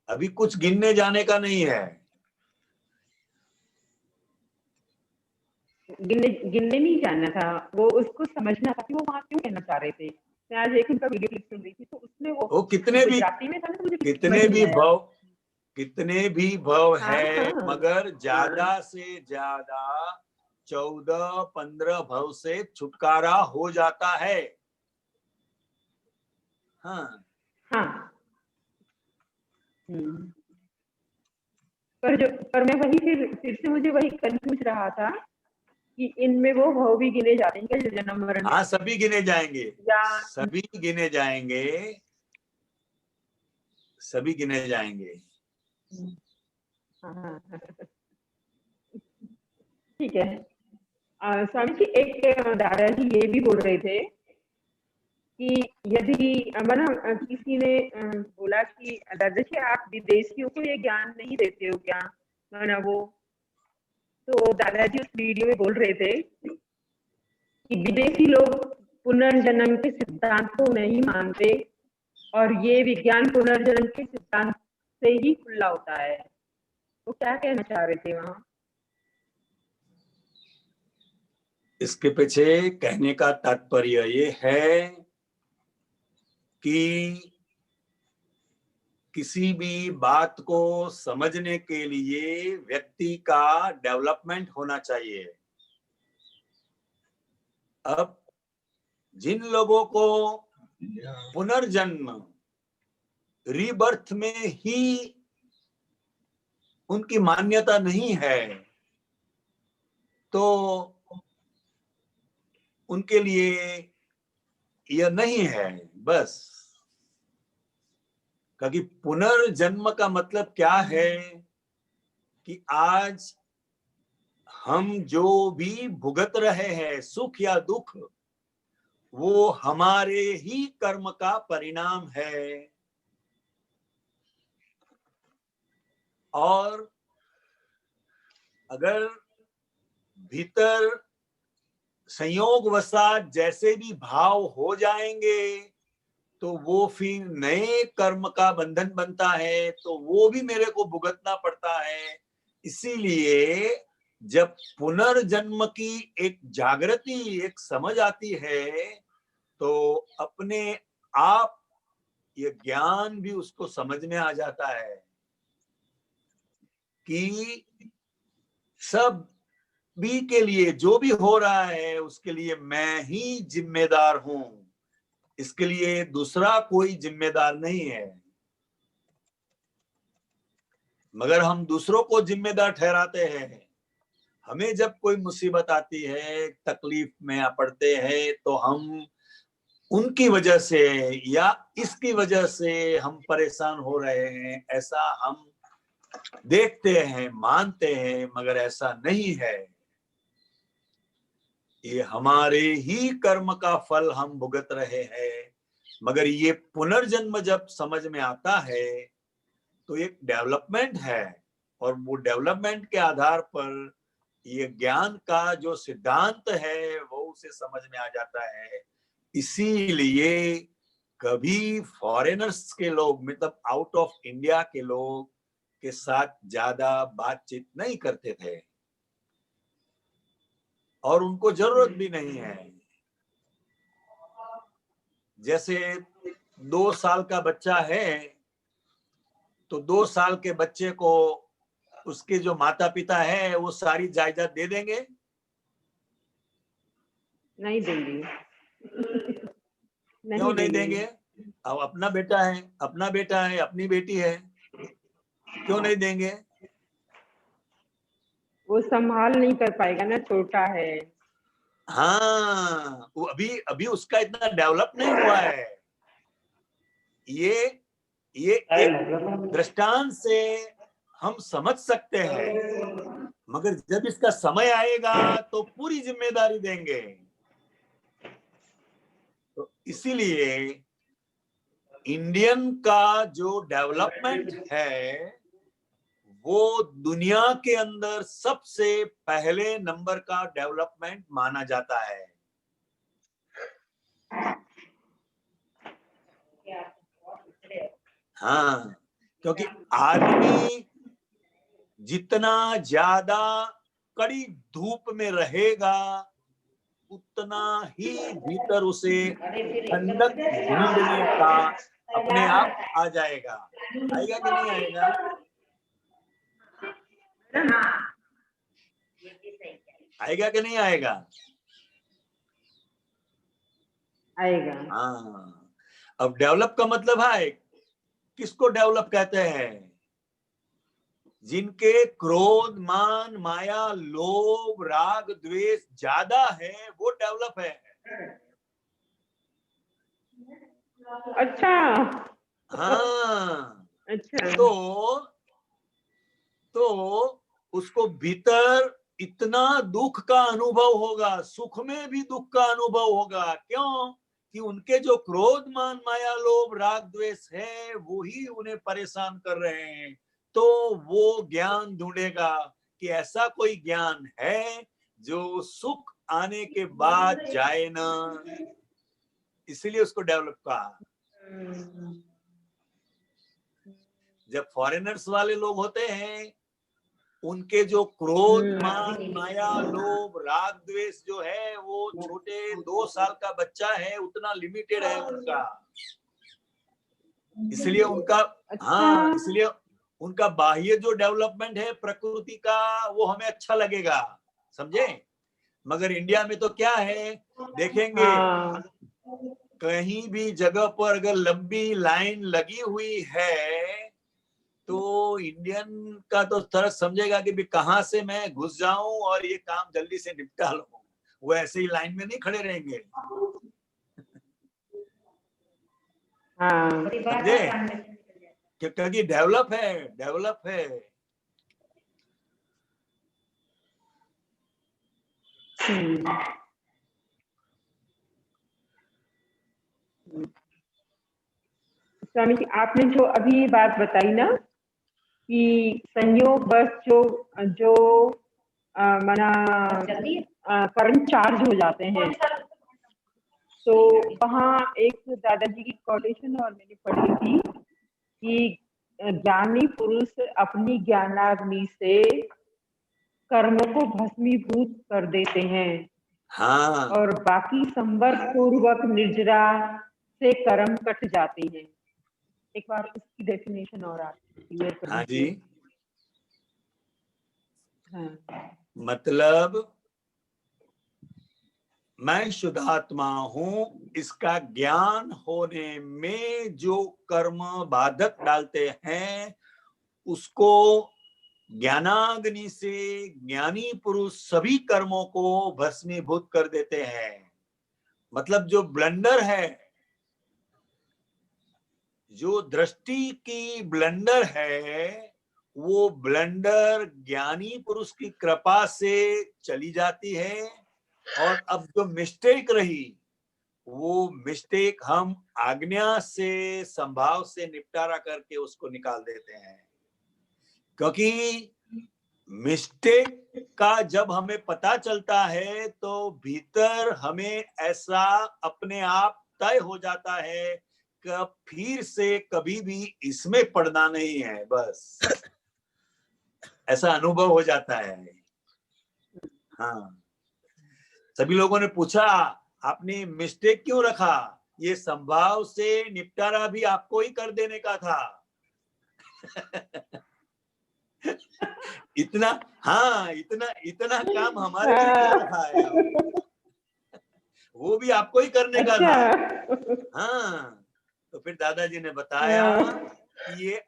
अभी कुछ गिनने जाने का नहीं है। गिनने नहीं जाना था, वो उसको समझना था कि वो वहां क्यों कहना चाह रहे थे। मैं आज एक उनका वीडियो क्लिप सुन रही थी, तो उसमें वो कितने भी गुजराती में था ना, मुझे कितने भी भव है, मगर ज्यादा से ज्यादा 14-15 भव से छुटकारा हो जाता है। हाँ। पर मैं वही फिर से मुझे वही कंफ्यूज रहा था कि इनमें वो भव भी गिने जाते हैं जो जन्म मरण। हाँ, सभी गिने जाएंगे। सभी गिने जाएंगे। सभी गिने जाएंगे। ठीक है। स्वामी जी, एक दादाजी ये भी बोल रहे थे कि यदि किसी ने बोला कि दादाजी आप विदेशियों को ये ज्ञान नहीं देते हो क्या, वो तो दादाजी उस वीडियो में बोल रहे थे कि विदेशी लोग पुनर्जन्म के सिद्धांत को नहीं मानते और ये विज्ञान पुनर्जन्म के सिद्धांत से ही खुला होता है। वो क्या कहना चाह रहे थे वहां? इसके पीछे कहने का तात्पर्य ये है कि किसी भी बात को समझने के लिए व्यक्ति का डेवलपमेंट होना चाहिए। अब जिन लोगों को पुनर्जन्म रीबर्थ में ही उनकी मान्यता नहीं है, तो उनके लिए यह नहीं है बस। क्योंकि पुनर्जन्म का मतलब क्या है कि आज हम जो भी भुगत रहे हैं सुख या दुख, वो हमारे ही कर्म का परिणाम है। और अगर भीतर संयोगवशात जैसे भी भाव हो जाएंगे तो वो फिर नए कर्म का बंधन बनता है, तो वो भी मेरे को भुगतना पड़ता है। इसीलिए जब पुनर्जन्म की एक जागृति, एक समझ आती है, तो अपने आप ये ज्ञान भी उसको समझ में आ जाता है कि सब भी के लिए जो भी हो रहा है उसके लिए मैं ही जिम्मेदार हूं, इसके लिए दूसरा कोई जिम्मेदार नहीं है। मगर हम दूसरों को जिम्मेदार ठहराते हैं। हमें जब कोई मुसीबत आती है, तकलीफ में पड़ते हैं, तो हम उनकी वजह से या इसकी वजह से हम परेशान हो रहे हैं, ऐसा हम देखते हैं, मानते हैं, मगर ऐसा नहीं है। ये हमारे ही कर्म का फल हम भुगत रहे हैं। मगर ये पुनर्जन्म जब समझ में आता है तो एक डेवलपमेंट है, और वो डेवलपमेंट के आधार पर ये ज्ञान का जो सिद्धांत है वो उसे समझ में आ जाता है। इसीलिए कभी फॉरेनर्स के लोग, मतलब आउट ऑफ इंडिया के लोग के साथ ज्यादा बातचीत नहीं करते थे, और उनको जरूरत भी नहीं है। जैसे 2 साल का बच्चा है, तो 2 साल के बच्चे को उसके जो माता पिता है वो सारी जायदाद दे देंगे? नहीं देंगे। क्यों नहीं देंगे? अब अपना बेटा है, अपना बेटा है, अपनी बेटी है, क्यों नहीं देंगे? वो संभाल नहीं कर पाएगा ना, छोटा है। हाँ, वो अभी उसका इतना डेवलप नहीं हुआ है। ये एक दृष्टांत से हम समझ सकते हैं, मगर जब इसका समय आएगा तो पूरी जिम्मेदारी देंगे। तो इसीलिए इंडियन का जो डेवलपमेंट है वो दुनिया के अंदर सबसे पहले नंबर का डेवलपमेंट माना जाता है। हाँ, क्योंकि आदमी जितना ज्यादा कड़ी धूप में रहेगा उतना ही भीतर उसे ठंडक ढूंढने का अपने आप आ जाएगा। आएगा कि नहीं आएगा? आएगा कि नहीं आएगा? आएगा। हाँ, अब डेवलप का मतलब है, किसको डेवलप कहते हैं? जिनके क्रोध, मान, माया, लोभ, राग, द्वेष ज्यादा है वो डेवलप है। अच्छा। हाँ, अच्छा। तो उसको भीतर इतना दुख का अनुभव होगा, सुख में भी दुख का अनुभव होगा। क्यों? कि उनके जो क्रोध, मान, माया, लोभ, राग, द्वेष है वो ही उन्हें परेशान कर रहे हैं। तो वो ज्ञान ढूंढेगा कि ऐसा कोई ज्ञान है जो सुख आने के बाद जाए ना, इसीलिए उसको डेवलप कहा। जब फॉरेनर्स वाले लोग होते हैं उनके जो क्रोध, मान, माया, लोभ, राग, द्वेष जो है वो छोटे 2 साल का बच्चा है उतना लिमिटेड है उनका। इसलिए उनका हाँ, इसलिए उनका बाह्य जो डेवलपमेंट है प्रकृति का वो हमें अच्छा लगेगा, समझे। मगर इंडिया में तो क्या है, देखेंगे कहीं भी जगह पर अगर लंबी लाइन लगी हुई है तो इंडियन का तो तरह समझेगा कि भी कहां से मैं घुस जाऊं और ये काम जल्दी से निपटा लूं। वो ऐसे ही लाइन में नहीं खड़े रहेंगे, समझे, क्योंकि डेवलप है। स्वामी जी, आपने जो अभी बात बताई ना कि संयोग बस जो माना करंट चार्ज हो जाते हैं, तो वहाँ एक दादाजी की कोटेशन और मैंने पढ़ी थी कि ज्ञानी पुरुष अपनी ज्ञानाग्नि से कर्म को भस्मीभूत कर देते हैं। हाँ, और बाकी संवर्ग पूर्वक निर्जरा से कर्म कट जाते हैं। एक बार उसकी डेफिनेशन और आप क्लियर कर हाँ जी। हाँ। मतलब मैं शुद्धात्मा हूं, इसका ज्ञान होने में जो कर्म बाधक डालते हैं उसको ज्ञानाग्नि से ज्ञानी पुरुष सभी कर्मों को भस्मीभूत कर देते हैं। मतलब जो ब्लंडर है, जो दृष्टि की ब्लंडर है, वो ब्लंडर ज्ञानी पुरुष की कृपा से चली जाती है। और अब जो मिस्टेक रही वो मिस्टेक हम आज्ञा से, संभाव से निपटारा करके उसको निकाल देते हैं। क्योंकि मिस्टेक का जब हमें पता चलता है तो भीतर हमें ऐसा अपने आप तय हो जाता है कि फिर से कभी भी इसमें पड़ना नहीं है, बस ऐसा अनुभव हो जाता है। हाँ, सभी लोगों ने पूछा आपने मिस्टेक क्यों रखा, ये संभाव से निपटारा भी आपको ही कर देने का था। इतना काम हमारे लिए क्यों रखा है, वो भी आपको ही करने का था। हाँ, तो फिर दादाजी ने बताया कि ये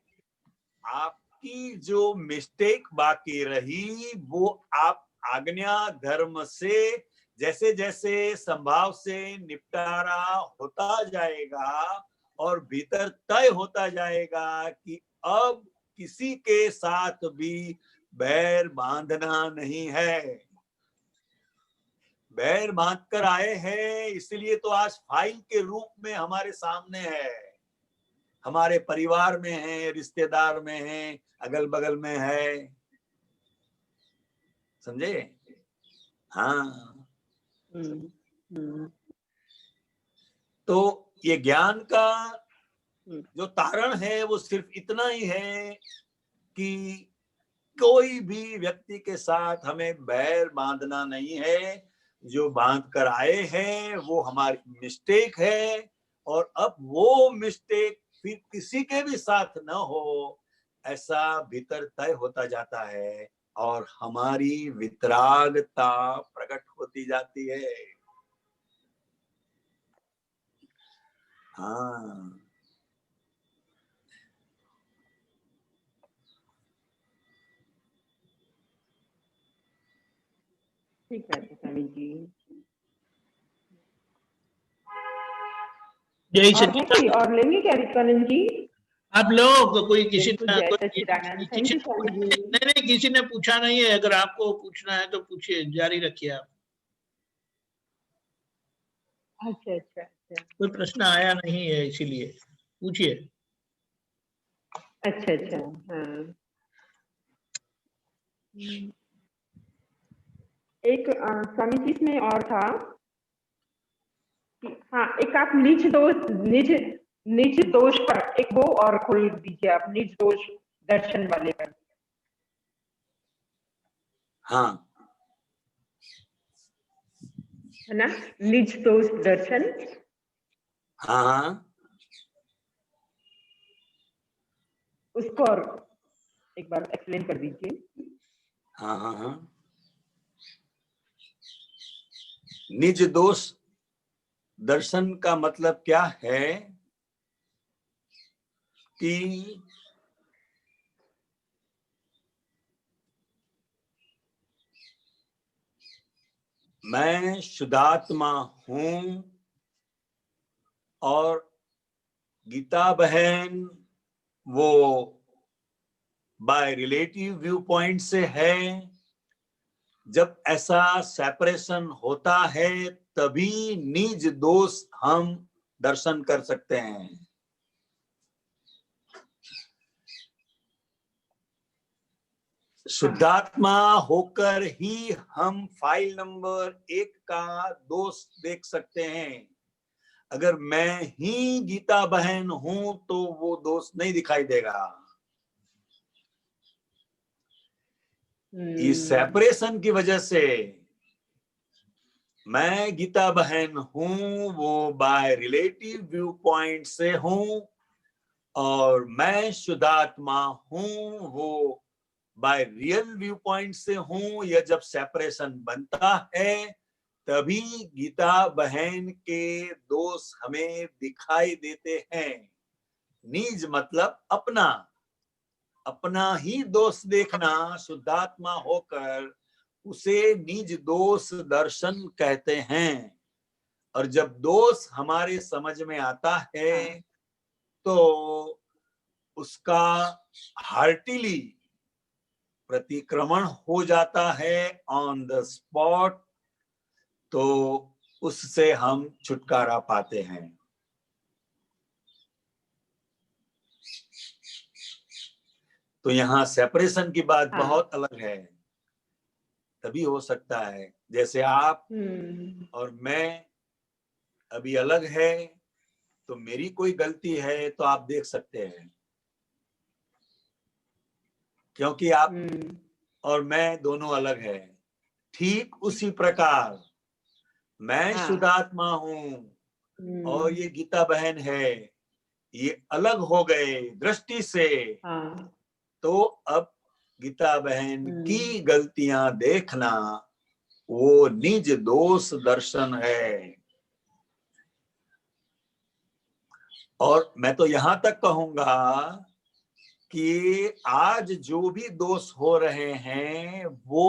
आपकी जो मिस्टेक बाकी रही वो आप आज्ञा धर्म से जैसे जैसे संभाव से निपटारा होता जाएगा और भीतर तय होता जाएगा कि अब किसी के साथ भी बैर बांधना नहीं है। बैर बांध कर आए हैं इसलिए तो आज फाइल के रूप में हमारे सामने है, हमारे परिवार में है, रिश्तेदार में है, अगल बगल में है, समझे। हाँ, तो ये ज्ञान का जो तारण है वो सिर्फ इतना ही है कि कोई भी व्यक्ति के साथ हमें बैर बांधना नहीं है। जो बांध कर आए हैं वो हमारी मिस्टेक है और अब वो मिस्टेक फिर किसी के भी साथ न हो, ऐसा भीतर तय होता जाता है और हमारी वितरागता प्रकट होती जाती है। हाँ, ठीक है स्वामी जी। जय और है कोई और लेंगे क्या रिकानंद जी? आप लोग कोई किसी नहीं, किसी ने पूछा नहीं है। अगर आपको पूछना है तो पूछिए, जारी रखिए आप। अच्छा अच्छा अच्छा कोई प्रश्न आया नहीं है इसीलिए पूछिए। अच्छा अच्छा। हाँ, एक स्वामी जी इसमें और था कि हाँ, एक आप निज दोष पर एक वो और खोल दीजिए आप, निज दोष दर्शन वाले पर। हाँ, है ना, निज दोष दर्शन। हाँ, हाँ, उसको और एक बार एक्सप्लेन कर दीजिए। हाँ, हाँ, हाँ। निज दोष दर्शन का मतलब क्या है कि मैं शुद्धात्मा हूं और गीता बहन वो बाय रिलेटिव व्यू पॉइंट से है। जब ऐसा सेपरेशन होता है तभी निज दोष हम दर्शन कर सकते हैं। शुद्धात्मा होकर ही हम फाइल नंबर 1 का दोष देख सकते हैं। अगर मैं ही गीता बहन हूं तो वो दोष नहीं दिखाई देगा। इस सेपरेशन की वजह से मैं गीता बहन हूं वो बाय रिलेटिव व्यू पॉइंट से हूं और मैं शुद्धात्मा हूं वो बाय रियल व्यू पॉइंट से हूं। यह जब सेपरेशन बनता है तभी गीता बहन के दोष हमें दिखाई देते हैं। निज मतलब अपना, अपना ही दोष देखना शुद्धात्मा होकर उसे निज दोष दर्शन कहते हैं। और जब दोष हमारे समझ में आता है तो उसका हार्टिली प्रतिक्रमण हो जाता है ऑन द स्पॉट, तो उससे हम छुटकारा पाते हैं। तो यहाँ सेपरेशन की बात बहुत अलग है। तभी हो सकता है जैसे आप और मैं अभी अलग है तो मेरी कोई गलती है तो आप देख सकते हैं, क्योंकि आप और मैं दोनों अलग है। ठीक उसी प्रकार मैं शुद्धात्मा हूं और ये गीता बहन है, ये अलग हो गए दृष्टि से। तो अब गीता बहन की गलतियां देखना वो निज दोष दर्शन है। और मैं तो यहां तक कहूंगा कि आज जो भी दोष हो रहे हैं वो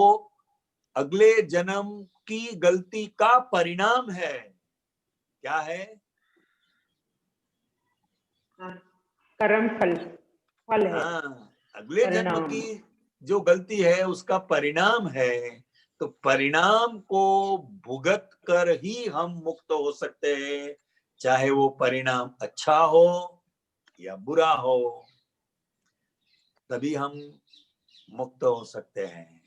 अगले जन्म की गलती का परिणाम है। क्या है? कर्म फल, फल है। हाँ, अगले जन्म की जो गलती है उसका परिणाम है। तो परिणाम को भुगत कर ही हम मुक्त हो सकते हैं, चाहे वो परिणाम अच्छा हो या बुरा हो, तभी हम मुक्त हो सकते हैं।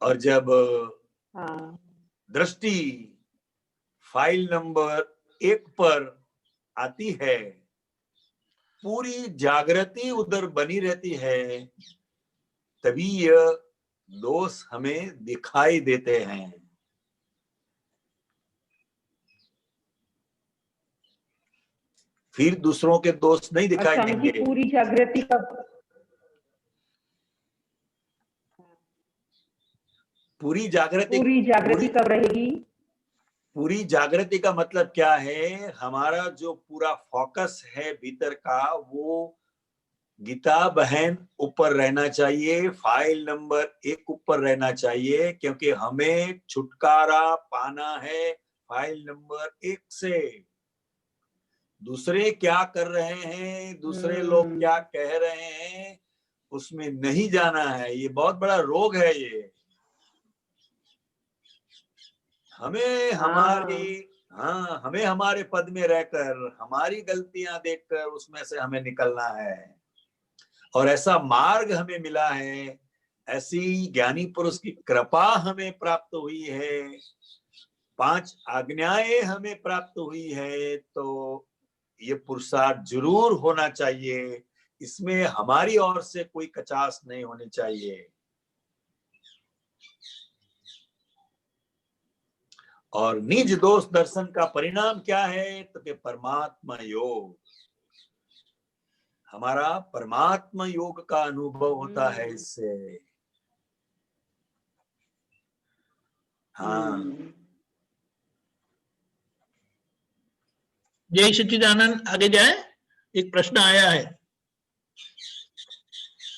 और जब दृष्टि फाइल नंबर 1 पर आती है, पूरी जागृति उधर बनी रहती है, तभी यह दोष हमें दिखाई देते हैं। फिर दूसरों के दोष नहीं दिखाई देंगे। पूरी जागृति कब, पूरी जागृति कब रहेगी? पूरी जागृति का मतलब क्या है? हमारा जो पूरा फोकस है भीतर का वो गीता बहन ऊपर रहना चाहिए, फाइल नंबर 1 ऊपर रहना चाहिए, क्योंकि हमें छुटकारा पाना है फाइल नंबर 1 से। दूसरे क्या कर रहे हैं, दूसरे लोग क्या कह रहे हैं, उसमें नहीं जाना है। ये बहुत बड़ा रोग है। ये हमें हमें हमारे पद में रहकर हमारी गलतियां देखकर उसमें से हमें निकलना है। और ऐसा मार्ग हमें मिला है, ऐसी ज्ञानी पुरुष की कृपा हमें प्राप्त हुई है, 5 आज्ञाएं हमें प्राप्त हुई है। तो ये पुरुषार्थ जरूर होना चाहिए इसमें हमारी ओर से कोई कचास नहीं होनी चाहिए। और निज दोष दर्शन का परिणाम क्या है? तो कि परमात्मा योग, हमारा परमात्मा योग का अनुभव होता है इससे। हाँ, जय सच्चिदानंद। आगे जाए, एक प्रश्न आया है।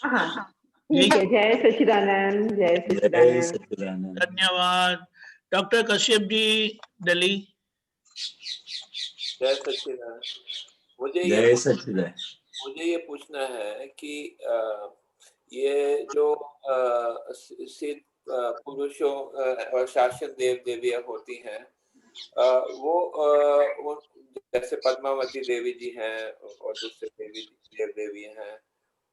हाँ ठीक है। जय सच्चिदानंद, जय जय सच्चिदानंद। सच्चिदानंद। धन्यवाद। डॉक्टर कश्यप जी, दिल्ली। जय सच्चिदानंद। जय सच्चिदानंद। मुझे ये पूछना है कि ये जो सिद्ध पुरुषों और शासन देव देवियां होती हैं, वो जैसे पद्मावती देवी जी हैं और दूसरे देव देवी हैं,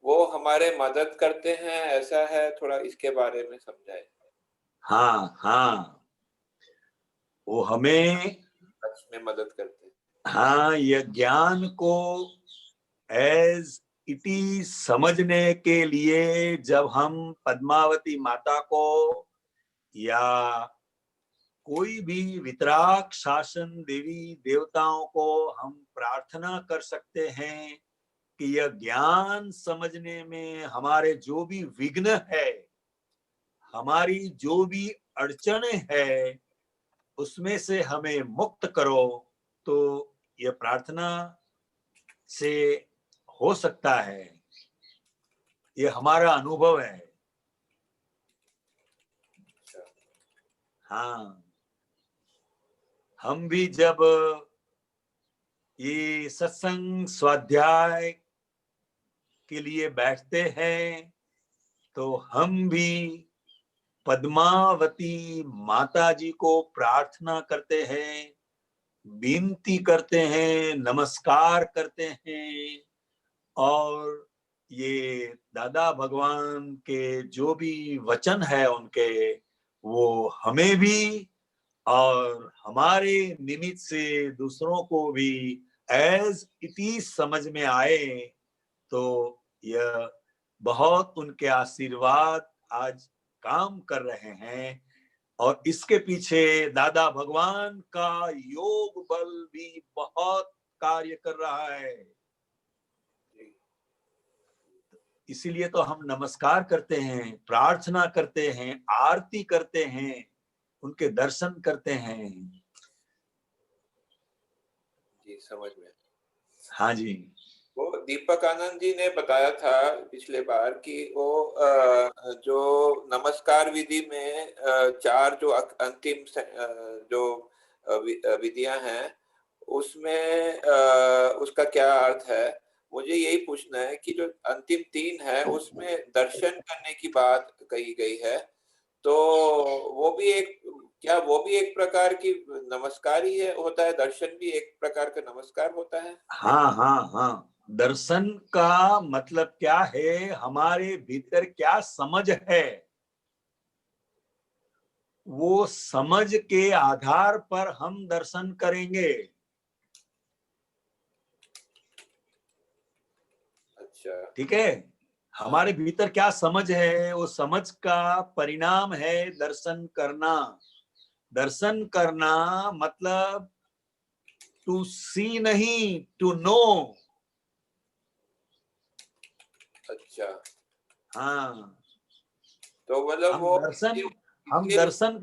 वो हमारे मदद करते हैं, ऐसा है? थोड़ा इसके बारे में समझाएं। हाँ हाँ, वो हमें सच में मदद करते हैं। हाँ, यह ज्ञान को एज इट इज समझने के लिए जब हम पद्मावती माता को या कोई भी वितराग शासन देवी देवताओं को हम प्रार्थना कर सकते हैं कि यह ज्ञान समझने में हमारे जो भी विघ्न है, हमारी जो भी अड़चने है, उसमें से हमें मुक्त करो। तो यह प्रार्थना से हो सकता है, यह हमारा अनुभव है। हाँ, हम भी जब ये सत्संग स्वाध्याय के लिए बैठते हैं तो हम भी पद्मावती माता जी को प्रार्थना करते हैं, विनती करते हैं, नमस्कार करते हैं, और ये दादा भगवान के जो भी वचन है उनके, वो हमें भी और हमारे निमित्त से दूसरों को भी एज इट इज समझ में आए। तो यह बहुत उनके आशीर्वाद आज काम कर रहे हैं, और इसके पीछे दादा भगवान का योग बल भी बहुत कार्य कर रहा है। इसीलिए तो हम नमस्कार करते हैं, प्रार्थना करते हैं, आरती करते हैं, उनके दर्शन करते हैं। जी, समझ में। हाँ जी, वो दीपक आनंद जी ने बताया था पिछले बार कि वो जो नमस्कार विधि में 4 जो अंतिम जो विधियां हैं, उसमें उसका क्या अर्थ है? मुझे यही पूछना है कि जो अंतिम 3 है उसमें दर्शन करने की बात कही गई है, तो वो भी एक, क्या वो भी एक प्रकार की नमस्कार ही है, होता है? दर्शन भी एक प्रकार का नमस्कार होता है? हाँ हाँ हाँ। दर्शन का मतलब क्या है? हमारे भीतर क्या समझ है, वो समझ के आधार पर हम दर्शन करेंगे। अच्छा, ठीक है, हमारे भीतर क्या समझ है, वो समझ का परिणाम है दर्शन करना। दर्शन करना मतलब टू सी नहीं, टू नो। अच्छा। हाँ, तो मतलब वो हम दर्शन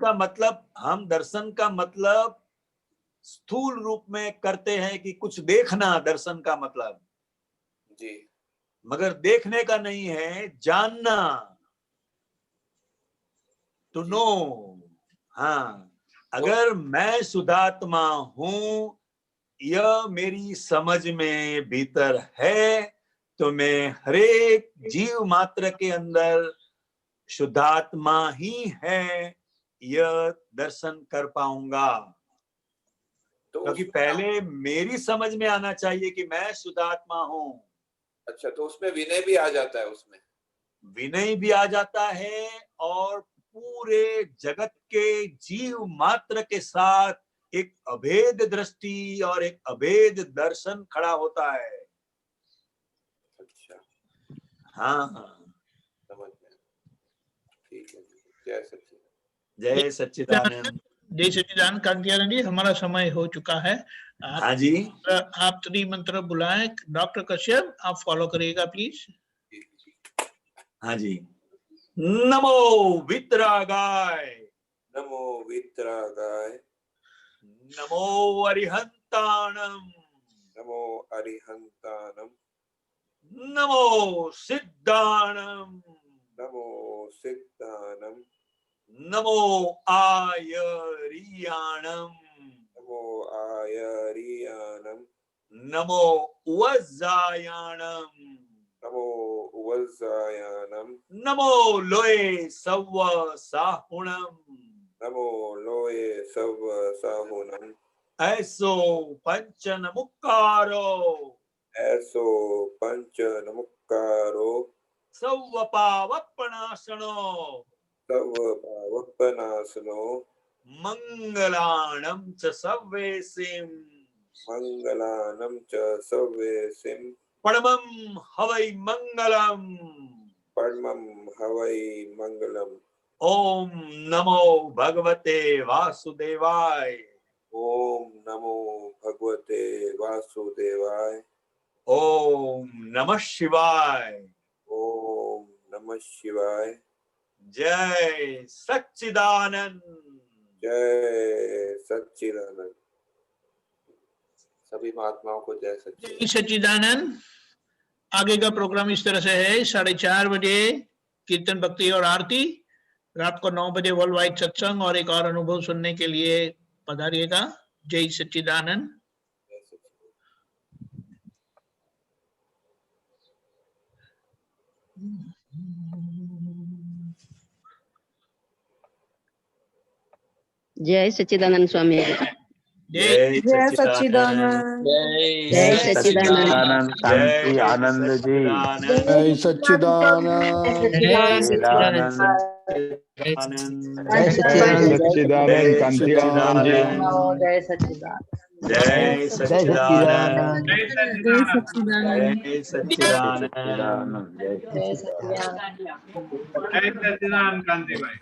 का मतलब स्थूल रूप में करते हैं कि कुछ देखना, दर्शन का मतलब जी, मगर देखने का नहीं है, जानना, टू नो। हाँ, अगर मैं शुद्धात्मा हूं, यह मेरी समझ में भीतर है, तो मैं हरेक जीव मात्र के अंदर शुद्धात्मा ही है, यह दर्शन कर पाऊंगा। तो क्योंकि पहले मेरी समझ में आना चाहिए कि मैं शुद्धात्मा हूं। अच्छा, तो उसमें विनय भी आ जाता है? उसमें विनय भी आ जाता है, और पूरे जगत के जीव मात्र के साथ एक अभेद दृष्टि और एक अभेद दर्शन खड़ा होता है। अच्छा, हाँ हाँ, समझ में। ठीक है, जय सच्चिदानंद। जय सच्चिदानंद। जय सच्चिदानंद कांतियानंद जी, हमारा समय हो चुका है। हाँ जी, आप त्रिमंत्र बुलाएं। डॉक्टर कश्यप आप फॉलो करिएगा प्लीज। हाँ जी। नमो वितरागाय, नमो वितरागाय, नमो अरिहंताणम, नमो अरिहंतानम, नमो सिद्धाणम, नमो सिद्धानम, नमो आयरियाणम, नमो आयरियानम, नमो वज्जायाणम, नमो वज्जायानम, नमो लोये सव्व साहुणम, नमो लोये सव साहुनम, ऐसो पंचन मुक्कारो, ऐसो पंच नमुक्कारो, सव्व पावपनाशनो, सव पावपनाशनो, मंगलाणं च सव्वेसिं, मंगलानम च सव्वेसिम, परमं हवै मंगलम्। परमं हवै मंगलम। ओम नमो भगवते वासुदेवाय, ओम नमो भगवते वासुदेवाय, ओम नमः शिवाय, ओम नमः शिवाय, जय सच्चिदानंद। जय सच्चिदानंद। सभी महात्माओं को जय जय सच्चिदानंद। सच्चिदानंद। आगे का प्रोग्राम इस तरह से है, 4:30 बजे कीर्तन भक्ति और आरती, रात को 9 बजे वर्ल्ड वाइड सत्संग और एक और अनुभव सुनने के लिए पधारिएगा। जय सच्चिदानंद। जय सच्चिदानंद स्वामी। जय जय सच्चिदानंद। जय सच्चिदानंद। शांति आनंद जी। जय सच्चिदानंद। जय सच्चिदानंद। जय सच्चिदानंद कांति आनंद जी। जय सच्चिदानंद। जय सच्चिदानंद। जय सच्चिदानंद। जय सच्चिदानंद। जय सच्चिदानंद। सच्चिदानंद कांति भाई।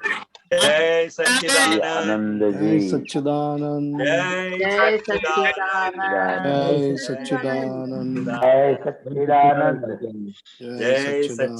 जय सच्चिदानंद। आनंद जय जी। सच्चिदानंद। जय जय सच्चिदानंद। जय सच्चिदानंद। जय सच्चिदानंद। जय जय सच्चिदानंद।